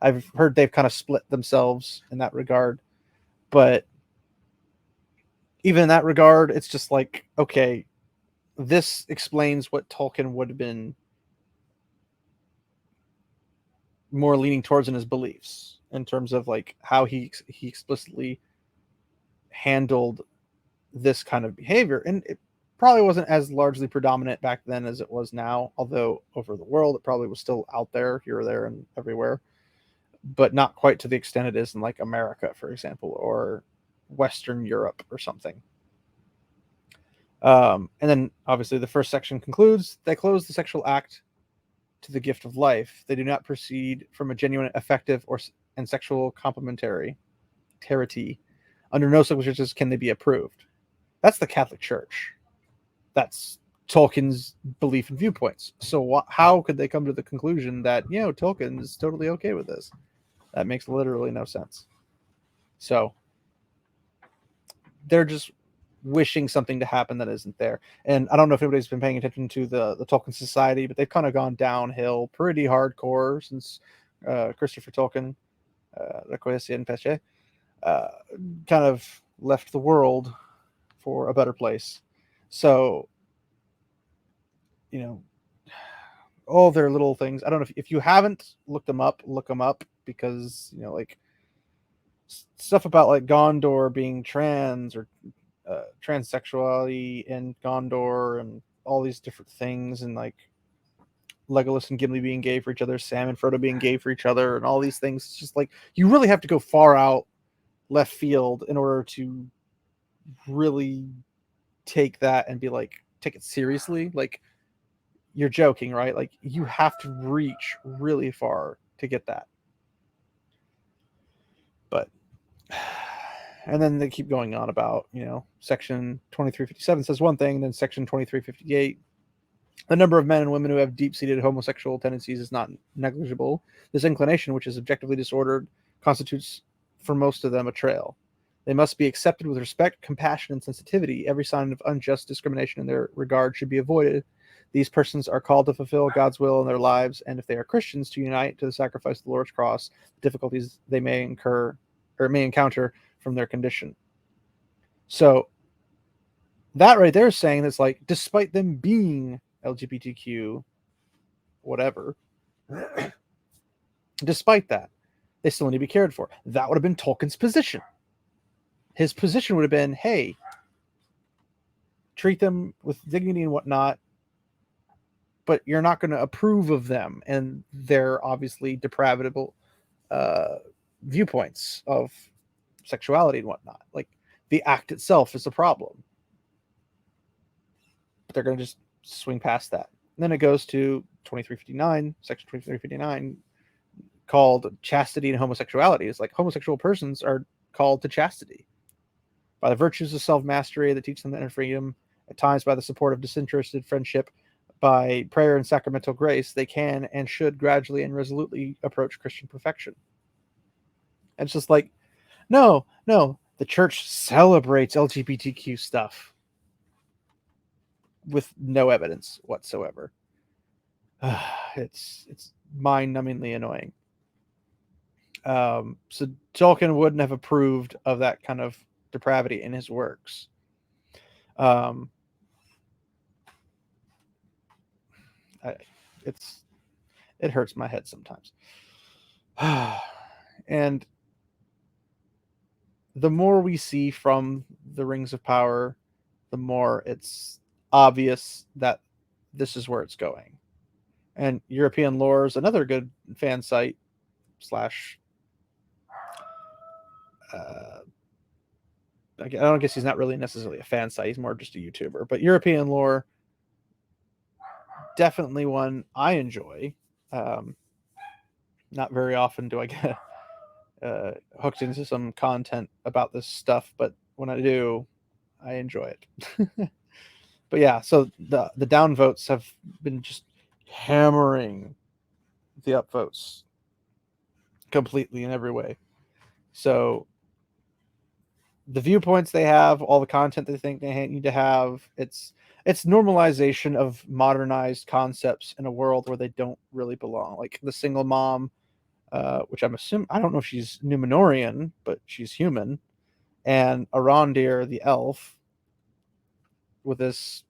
I've heard they've kind of split themselves in that regard. But even in that regard, it's just like, okay, this explains what Tolkien would have been more leaning towards in his beliefs, in terms of like how he explicitly handled this kind of behavior. And it probably wasn't as largely predominant back then as it was now, although over the world it probably was still out there, here or there and everywhere, but not quite to the extent it is in like America, for example, or Western Europe or something. And then obviously the first section concludes, they close the sexual act to the gift of life. They do not proceed from a genuine, effective, and sexual complementarity. Under no circumstances can they be approved. That's the Catholic Church. That's Tolkien's belief and viewpoints. So how could they come to the conclusion that, Tolkien is totally okay with this? That makes literally no sense. So they're just wishing something to happen that isn't there. And I don't know if anybody's been paying attention to the Tolkien Society, but they've kind of gone downhill pretty hardcore since Christopher Tolkien, Requiescat in Pace, kind of left the world for a better place. So, all their little things. I don't know if you haven't looked them up, look them up, because, like stuff about like Gondor being trans or transsexuality in Gondor and all these different things, and like Legolas and Gimli being gay for each other, Sam and Frodo being gay for each other, and all these things. It's just like you really have to go far out left field in order to really take that and be like, take it seriously. Like, you're joking, right? Like, you have to reach really far to get that. But and then they keep going on about, Section 2357 says one thing, then Section 2358, the number of men and women who have deep-seated homosexual tendencies is not negligible. This inclination, which is objectively disordered, constitutes for most of them a trail. They must be accepted with respect, compassion, and sensitivity. Every sign of unjust discrimination in their regard should be avoided. These persons are called to fulfill God's will in their lives, and if they are Christians, to unite to the sacrifice of the Lord's cross, the difficulties they may encounter from their condition. So that right there is saying that's like, despite them being LGBTQ, whatever, despite that, they still need to be cared for. That would have been Tolkien's position. His position would have been, hey, treat them with dignity and whatnot, but you're not going to approve of them and their obviously depravable viewpoints of sexuality and whatnot. Like, the act itself is a problem. But they're going to just swing past that. And then it goes to 2359, Section 2359, called chastity and homosexuality. It's like homosexual persons are called to chastity by the virtues of self-mastery that teach them inner freedom, at times by the support of disinterested friendship, by prayer and sacramental grace, they can and should gradually and resolutely approach Christian perfection. And it's just like, no, the church celebrates LGBTQ stuff with no evidence whatsoever. It's mind-numbingly annoying. So Tolkien wouldn't have approved of that kind of depravity in his works. It hurts my head sometimes. And the more we see from the Rings of Power, the more it's obvious that this is where it's going. And European Lore is another good fan site slash I don't guess he's not really necessarily a fan site, he's more just a YouTuber, but European Lore, definitely one I enjoy. Not very often do I get hooked into some content about this stuff, but when I do, I enjoy it. But yeah, so the downvotes have been just hammering the upvotes completely in every way. So the viewpoints they have, all the content they think they need to have, it's normalization of modernized concepts in a world where they don't really belong. Like the single mom, which I'm assuming, I don't know if she's Numenorian, but she's human, and Arondir the elf, with this,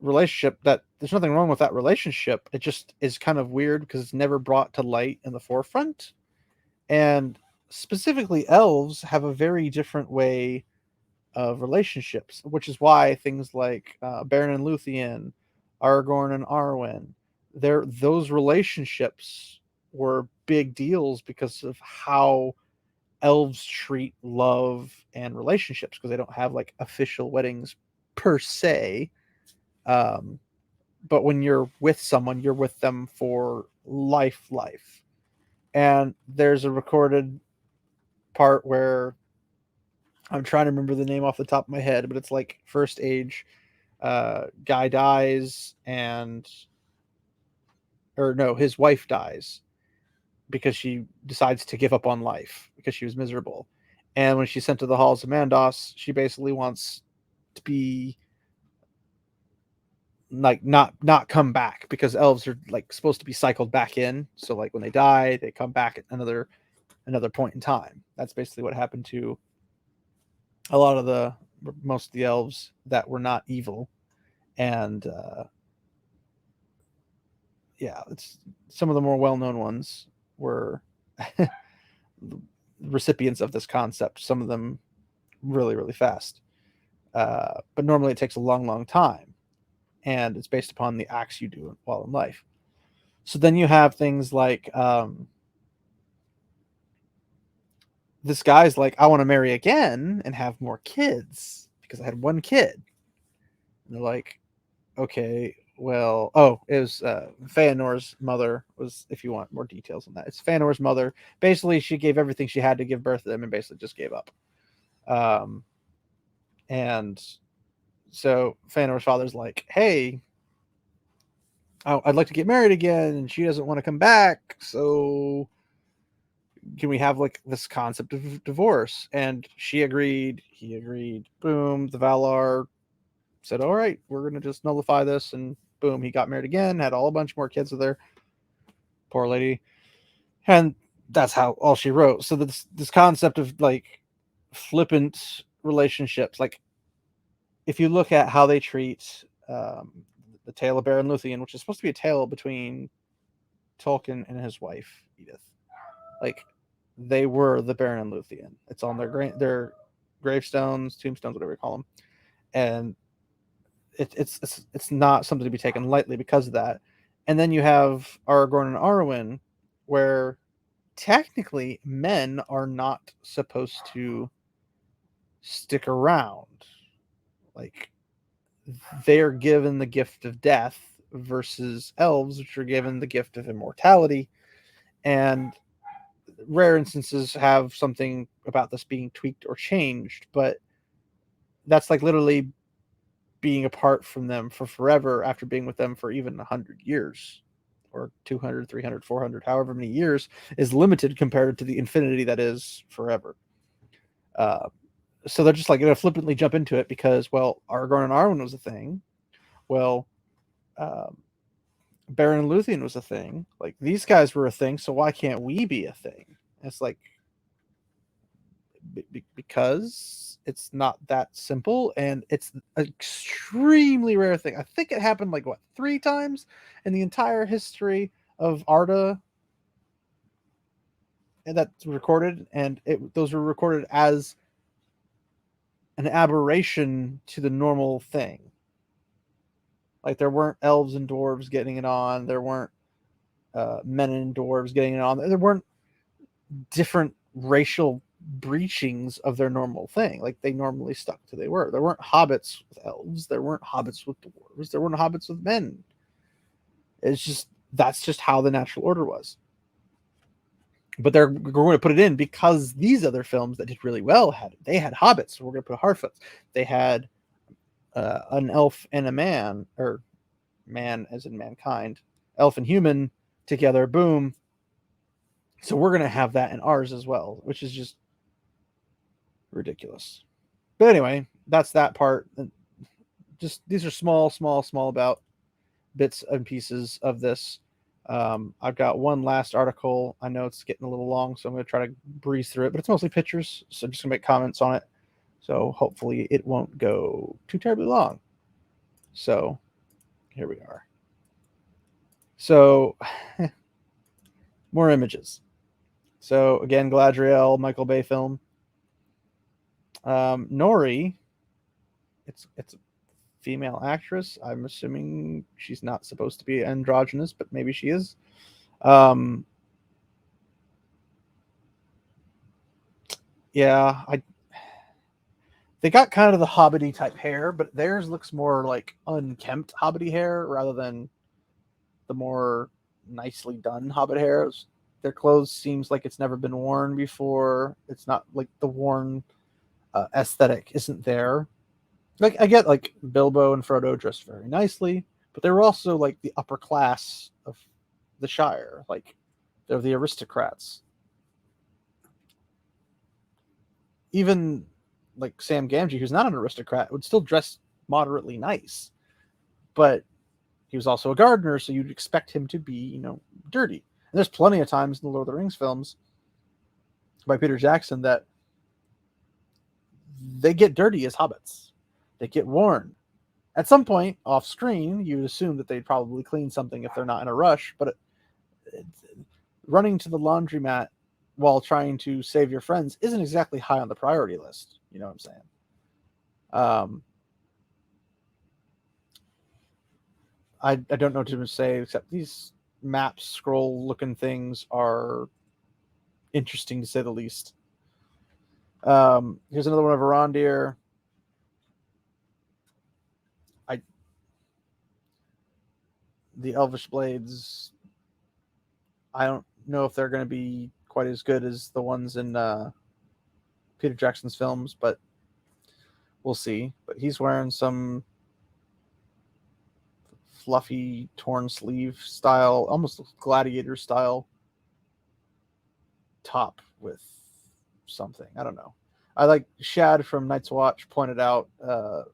relationship that there's nothing wrong with that relationship. It just is kind of weird because it's never brought to light in the forefront. And specifically, elves have a very different way of relationships, which is why things like Beren and Luthien, Aragorn and Arwen, those relationships were big deals because of how elves treat love and relationships, because they don't have like official weddings per se. but when you're with someone, you're with them for life. And there's a recorded part where I'm trying to remember the name off the top of my head, but it's like First Age. Guy dies, and or no, his wife dies because she decides to give up on life because she was miserable. And when she's sent to the halls of Mandos, she basically wants to be like not come back, because elves are like supposed to be cycled back in. So like when they die, they come back at another point in time. That's basically what happened to a lot of the most of the elves that were not evil. And yeah, it's some of the more well-known ones were recipients of this concept. Some of them really fast, but normally it takes a long time, and it's based upon the acts you do while in life. So then you have things like this guy's like, I want to marry again and have more kids because I had one kid. And they're like, okay, well, it was Feanor's mother was, if you want more details on that, it's Feanor's mother. Basically, she gave everything she had to give birth to them and basically just gave up. And so Feanor's father's like, hey, I'd like to get married again, and she doesn't want to come back. So can we have like this concept of divorce? And she agreed. He agreed. Boom. The Valar said, all right, we're going to just nullify this. And boom, he got married again, had all a bunch more kids with her. Poor lady. And that's how all she wrote. So this concept of like flippant relationships, like if you look at how they treat the tale of Baron Luthien, which is supposed to be a tale between Tolkien and his wife Edith, like they were the Baron and Luthien. It's on their gravestones, tombstones, whatever you call them, and it's not something to be taken lightly because of that. And then you have Aragorn and Arwen, where technically men are not supposed to stick around. Like they're given the gift of death versus elves, which are given the gift of immortality. And rare instances have something about this being tweaked or changed, but that's like literally being apart from them for forever after being with them for even 100 years or 200, 300, 400, however many years is limited compared to the infinity that is forever. So they're just like going to flippantly jump into it because, well, Aragorn and Arwen was a thing. Well, Baron and Luthien was a thing. Like these guys were a thing, so why can't we be a thing? And it's like because it's not that simple, and it's an extremely rare thing. I think it happened like what 3 times in the entire history of Arda, and that's recorded, and those were recorded as an aberration to the normal thing. Like there weren't elves and dwarves getting it on. There weren't men and dwarves getting it on. There weren't different racial breachings of their normal thing. Like they normally stuck to they were. There weren't hobbits with elves. There weren't hobbits with dwarves. There weren't hobbits with men. It's just that's just how the natural order was. But we're going to put it in because these other films that did really well had hobbits. So we're going to put Harfoots. They had an elf and a man, or man as in mankind, elf and human together. Boom. So we're going to have that in ours as well, which is just ridiculous. But anyway, that's that part. Just these are small about bits and pieces of this. I've got one last article. I know it's getting a little long, so I'm going to try to breeze through it, but it's mostly pictures, so I'm just going to make comments on it. So hopefully it won't go too terribly long. So here we are. So more images. So again, Galadriel, Michael Bay film. Nori, it's a female actress. I'm assuming she's not supposed to be androgynous, but maybe she is. Yeah, They got kind of the hobbity type hair, but theirs looks more like unkempt hobbity hair rather than the more nicely done hobbit hairs. Their clothes seems like it's never been worn before. It's not like the worn aesthetic isn't there. Like I get like Bilbo and Frodo dressed very nicely, but they were also like the upper class of the Shire. Like they're the aristocrats. Even like Sam Gamgee, who's not an aristocrat, would still dress moderately nice, but he was also a gardener, so you'd expect him to be, dirty. And there's plenty of times in the Lord of the Rings films by Peter Jackson that they get dirty as hobbits. They get worn. At some point off screen, you'd assume that they'd probably clean something if they're not in a rush, but running to the laundromat while trying to save your friends isn't exactly high on the priority list. You know what I'm saying? I don't know what to say except these map scroll looking things are interesting to say the least. Here's another one of Arondir. The Elvish Blades, I don't know if they're going to be quite as good as the ones in Peter Jackson's films, but we'll see. But he's wearing some fluffy torn sleeve style, almost gladiator style top with something. I don't know. I like Shad from Night's Watch pointed out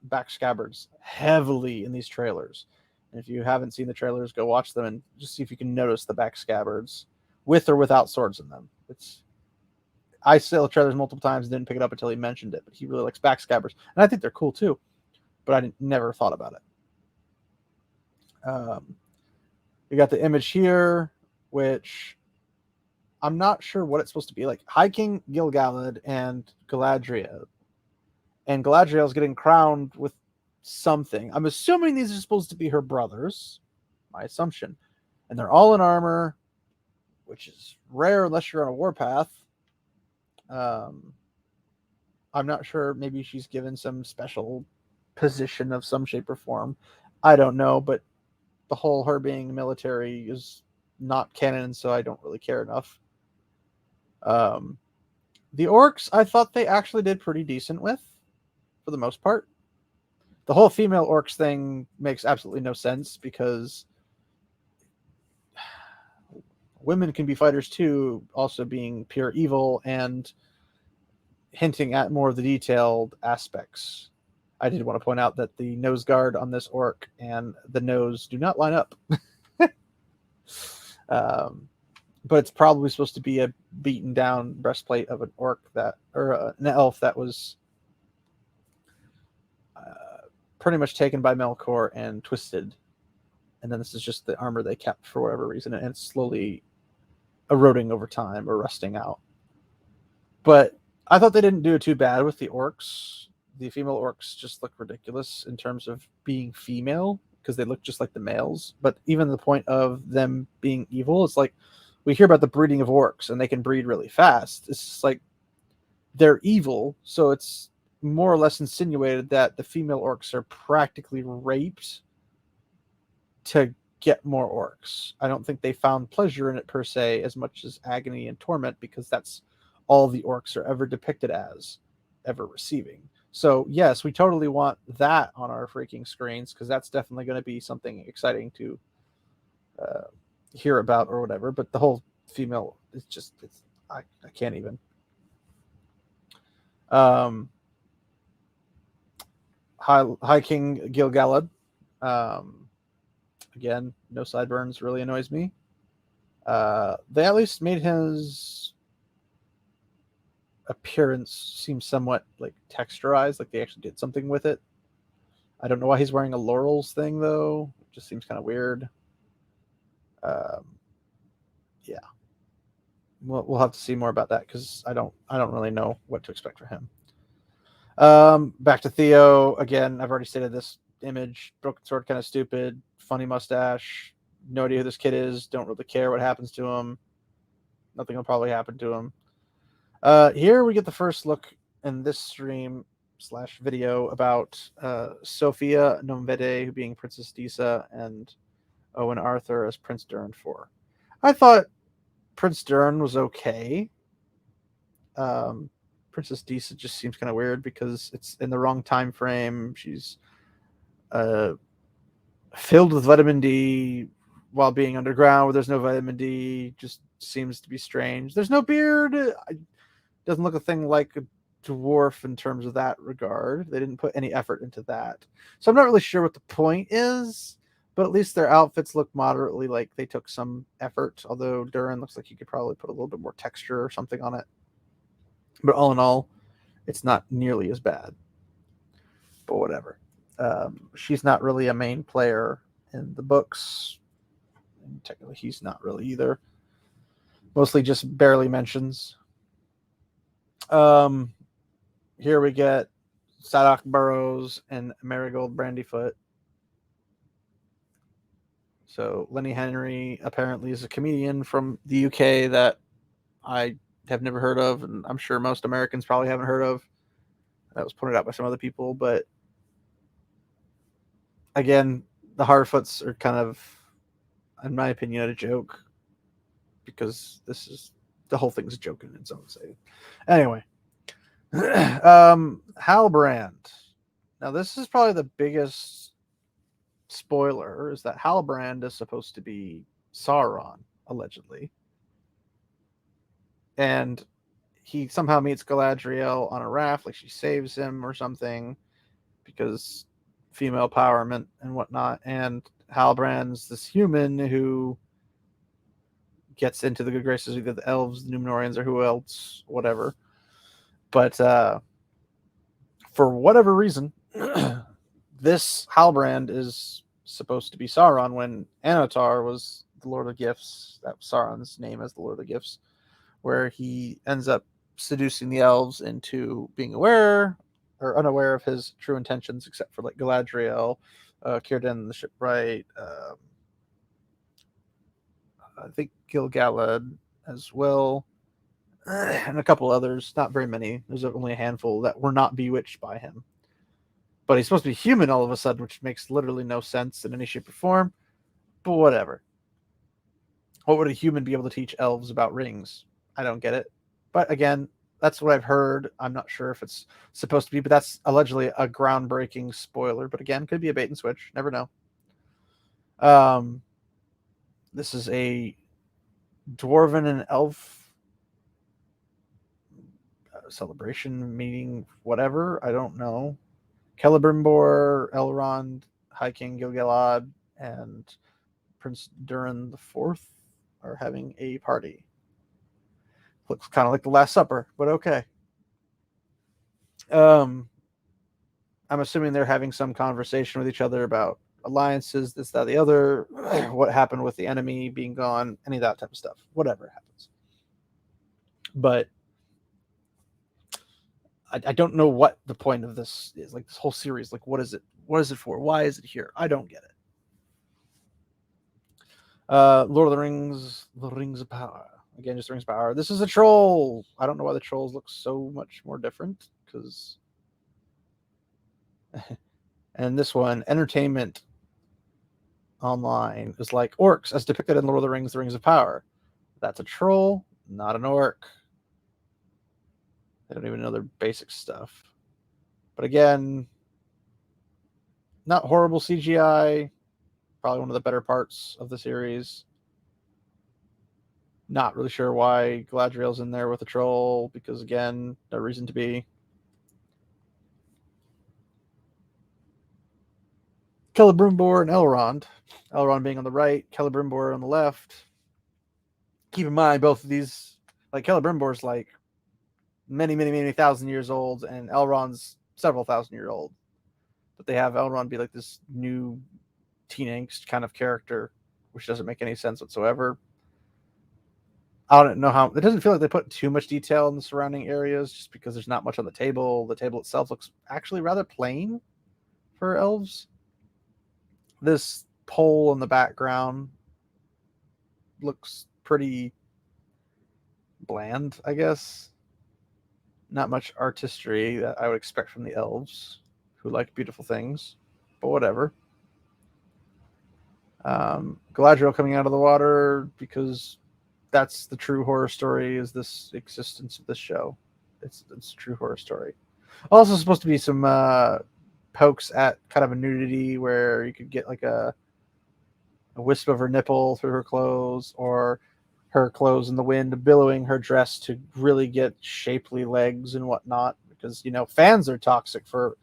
back scabbards heavily in these trailers. And if you haven't seen the trailers, go watch them and just see if you can notice the back scabbards with or without swords in them. I saw the trailers multiple times and didn't pick it up until he mentioned it, but he really likes back scabbards. And I think they're cool too, but I never thought about it. We got the image here, which I'm not sure what it's supposed to be like. High King Gil-galad and Galadriel. And Galadriel is getting crowned with something. I'm assuming these are supposed to be her brothers. My assumption. And they're all in armor, which is rare unless you're on a warpath. I'm not sure. Maybe she's given some special position of some shape or form. I don't know, but the whole her being military is not canon, so I don't really care enough. The orcs, I thought they actually did pretty decent with, for the most part. The whole female orcs thing makes absolutely no sense because women can be fighters too, also being pure evil and hinting at more of the detailed aspects. I did want to point out that the nose guard on this orc and the nose do not line up. But it's probably supposed to be a beaten down breastplate of an orc or an elf that was pretty much taken by Melkor and twisted. And then this is just the armor they kept for whatever reason, and it's slowly eroding over time or rusting out. But I thought they didn't do it too bad with the orcs. The female orcs just look ridiculous in terms of being female because they look just like the males. But even the point of them being evil, it's like we hear about the breeding of orcs and they can breed really fast. It's just like they're evil, so it's more or less insinuated that the female orcs are practically raped to get more orcs. I don't think they found pleasure in it per se as much as agony and torment, because that's all the orcs are ever depicted as, ever receiving. So yes, we totally want that on our freaking screens, because that's definitely going to be something exciting to hear about or whatever. But the whole female, I can't even. High King Gil-galad. Again, no sideburns really annoys me. They at least made his appearance seem somewhat like texturized, like they actually did something with it. I don't know why he's wearing a laurels thing though. It just seems kind of weird. Yeah, we'll have to see more about that because I don't really know what to expect for him. Back to Theo again. I've already stated this image. Broken sword, kind of stupid. Funny mustache. No idea who this kid is. Don't really care what happens to him. Nothing will probably happen to him. Here we get the first look in this stream slash video about Sophia Nomvede being Princess Disa and Owen Arthur as Prince Durin 4. I thought Prince Durin was okay. Princess Disa just seems kind of weird because it's in the wrong time frame. She's filled with vitamin D while being underground where there's no vitamin D. Just seems to be strange. There's no beard. Doesn't look a thing like a dwarf in terms of that regard. They didn't put any effort into that. So I'm not really sure what the point is, but at least their outfits look moderately like they took some effort, although Durin looks like you could probably put a little bit more texture or something on it. But all in all, it's not nearly as bad. But whatever. She's not really a main player in the books. And technically, he's not really either. Mostly just barely mentions. Here we get Sadok Burrows and Marigold Brandyfoot. So Lenny Henry apparently is a comedian from the UK that I have never heard of, and I'm sure most Americans probably haven't heard of. That was pointed out by some other people, but again, the Harfoots are kind of, in my opinion, a joke because this is the whole thing's a joke in its own say. Anyway, Halbrand. Now, this is probably the biggest spoiler: is that Halbrand is supposed to be Sauron, allegedly, and he somehow meets Galadriel on a raft, like she saves him or something, because female empowerment and whatnot. And Halbrand's this human who gets into the good graces of either the elves, the Numenoreans, or who else, whatever. But for whatever reason, this Halbrand is supposed to be Sauron when Annatar was the Lord of Gifts. That was Sauron's name as the Lord of Gifts, where he ends up seducing the elves into being aware or unaware of his true intentions, except for like Galadriel, Círdan the Shipwright, I think Gil-galad as well, and a couple others. Not very many. There's only a handful that were not bewitched by him. But he's supposed to be human all of a sudden, which makes literally no sense in any shape or form. But whatever. What would a human be able to teach elves about rings? I don't get it. But again, that's what I've heard. I'm not sure if it's supposed to be, but that's allegedly a groundbreaking spoiler. But again, could be a bait and switch. Never know. This is a dwarven and elf celebration meeting, whatever. I don't know. Celebrimbor, Elrond, High King Gil-galad, and Prince Durin the Fourth are having a party. Looks kind of like the Last Supper, but okay. I'm assuming they're having some conversation with each other about alliances, this, that, the other, what happened with the enemy being gone, any of that type of stuff. Whatever happens. But I don't know what the point of this is. Like this whole series, like what is it? What is it for? Why is it here? I don't get it. Lord of the Rings, The Rings of Power. Again, just Rings of Power. This is a troll. I don't know why the trolls look so much more different, because and this one, Entertainment Online, is like orcs as depicted in Lord of the Rings, The Rings of Power. That's a troll, not an orc. They don't even know their basic stuff. But again, not horrible CGI. Probably one of the better parts of the series. Not really sure why Galadriel's in there with a troll, because again, no reason to be. Celebrimbor and Elrond. Elrond being on the right, Celebrimbor on the left. Keep in mind, both of these, like Celebrimbor's like many thousand years old, and Elrond's several thousand years old. But they have Elrond be like this new teen angst kind of character, which doesn't make any sense whatsoever. I don't know how. It doesn't feel like they put too much detail in the surrounding areas, just because there's not much on the table. The table itself looks actually rather plain for elves. This pole in the background looks pretty bland, I guess. Not much artistry that I would expect from the elves, who like beautiful things, but whatever. Galadriel coming out of the water, because that's the true horror story, is this existence of this show. It's a true horror story. Also supposed to be some pokes at kind of a nudity where you could get like a wisp of her nipple through her clothes, or her clothes in the wind billowing her dress to really get shapely legs and whatnot, because fans are toxic for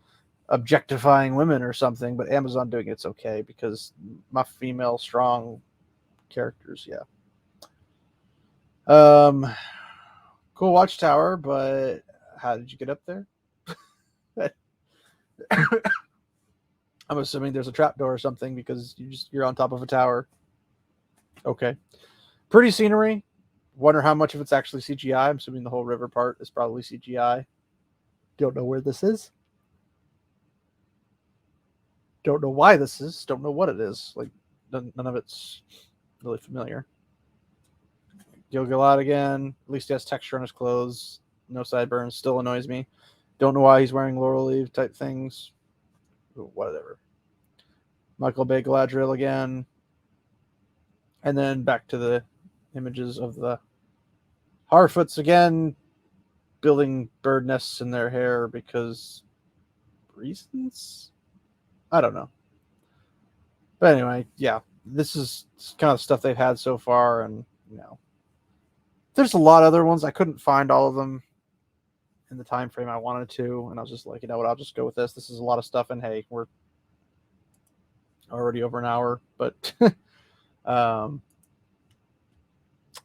objectifying women or something, but Amazon doing it's okay because my female strong characters. Yeah. Cool watchtower, but how did you get up there? I'm assuming there's a trapdoor or something, because you're on top of a tower. Okay. Pretty scenery. Wonder how much of it's actually CGI. I'm assuming the whole river part is probably CGI. Don't know where this is. Don't know why this is. Don't know what it is. Like, none of it's really familiar. Gil-galad again. At least he has texture on his clothes. No sideburns. Still annoys me. Don't know why he's wearing laurel leaf type things. Whatever. Michael Bay Galadriel again. And then back to the images of the Harfoots again, building bird nests in their hair because reasons? I don't know. But anyway, yeah, this is kind of stuff they've had so far, and there's a lot of other ones. I couldn't find all of them in the time frame I wanted to, and I was just like, you know what, I'll just go with this. This is a lot of stuff, and hey, we're already over an hour, but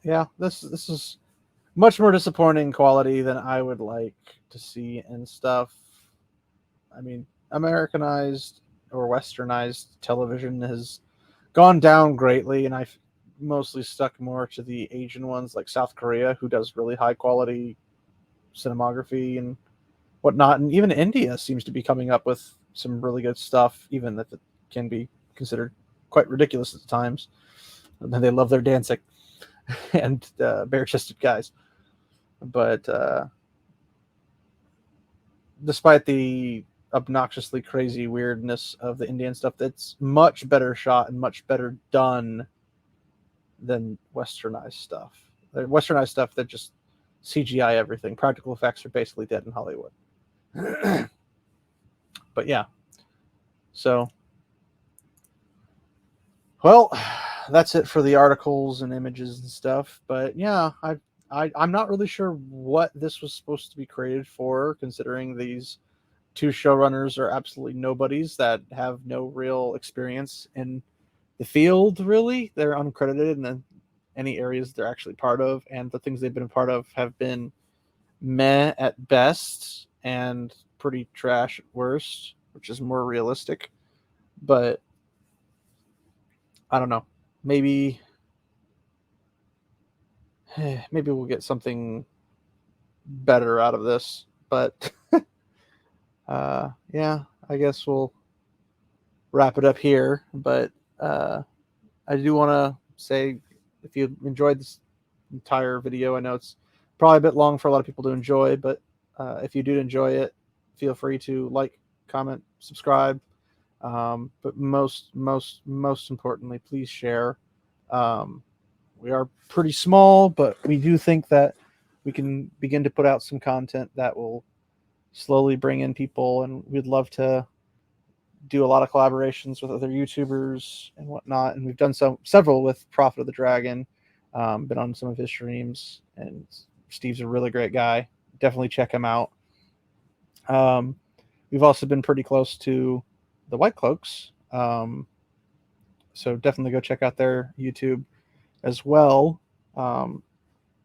yeah, this is much more disappointing quality than I would like to see and stuff. I mean, Americanized or Westernized television has gone down greatly, and I've mostly stuck more to the Asian ones, like South Korea, who does really high quality cinematography and whatnot. And even India seems to be coming up with some really good stuff, even if it can be considered quite ridiculous at times. And they love their dancing and bare-chested guys. But despite the obnoxiously crazy weirdness of the Indian stuff, that's much better shot and much better done than westernized stuff. The westernized stuff that just CGI everything. Practical effects are basically dead in Hollywood. But yeah. So, well, that's it for the articles and images and stuff. But yeah, I'm not really sure what this was supposed to be created for, considering these two showrunners are absolutely nobodies that have no real experience in the field, really. They're uncredited in any areas they're actually part of, and the things they've been a part of have been meh at best and pretty trash at worst, which is more realistic. But I don't know. Maybe we'll get something better out of this. But yeah, I guess we'll wrap it up here. But I do want to say, if you enjoyed this entire video, I know it's probably a bit long for a lot of people to enjoy, but if you do enjoy it, feel free to like, comment, subscribe. But most importantly, please share. We are pretty small, but we do think that we can begin to put out some content that will slowly bring in people, and we'd love to do a lot of collaborations with other YouTubers and whatnot. And we've done several with Prophet of the Dragon, been on some of his streams, and Steve's a really great guy. Definitely check him out. We've also been pretty close to the White Cloaks, so definitely go check out their YouTube as well.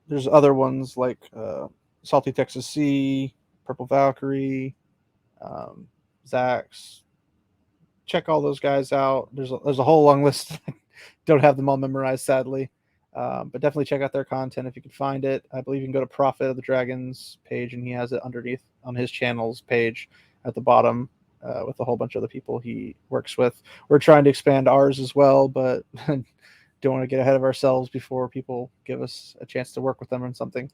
There's other ones like Salty Texas Sea, Purple Valkyrie, Zax. Check all those guys out. There's a whole long list. Don't have them all memorized, sadly. But definitely check out their content if you can find it. I believe you can go to Prophet of the Dragon's page, and he has it underneath on his channel's page at the bottom, with a whole bunch of other people he works with. We're trying to expand ours as well, but don't want to get ahead of ourselves before people give us a chance to work with them on something.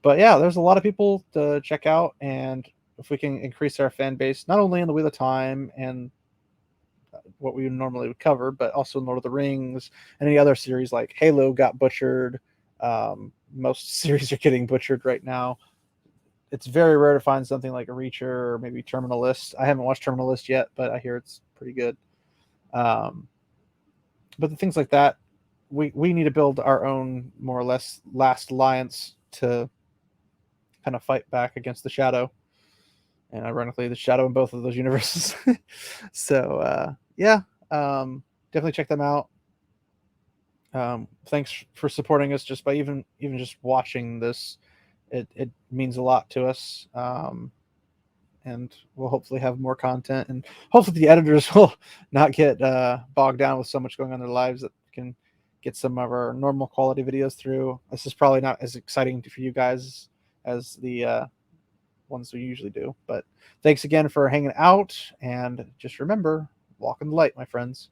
But yeah, there's a lot of people to check out, and if we can increase our fan base, not only in the Wheel of Time and what we normally would cover, but also Lord of the Rings and any other series like Halo got butchered. Most series are getting butchered right now. It's very rare to find something like a Reacher or maybe Terminal List. I haven't watched Terminal List yet, but I hear it's pretty good. But the things like that, we need to build our own more or less last alliance to kind of fight back against the Shadow, and ironically, the Shadow in both of those universes. So yeah, definitely check them out. Thanks for supporting us just by even just watching this. It means a lot to us. And we'll hopefully have more content, and hopefully the editors will not get bogged down with so much going on in their lives that we can get some of our normal quality videos through. This is probably not as exciting for you guys as the ones we usually do, but thanks again for hanging out, and just remember, walk in the light, my friends.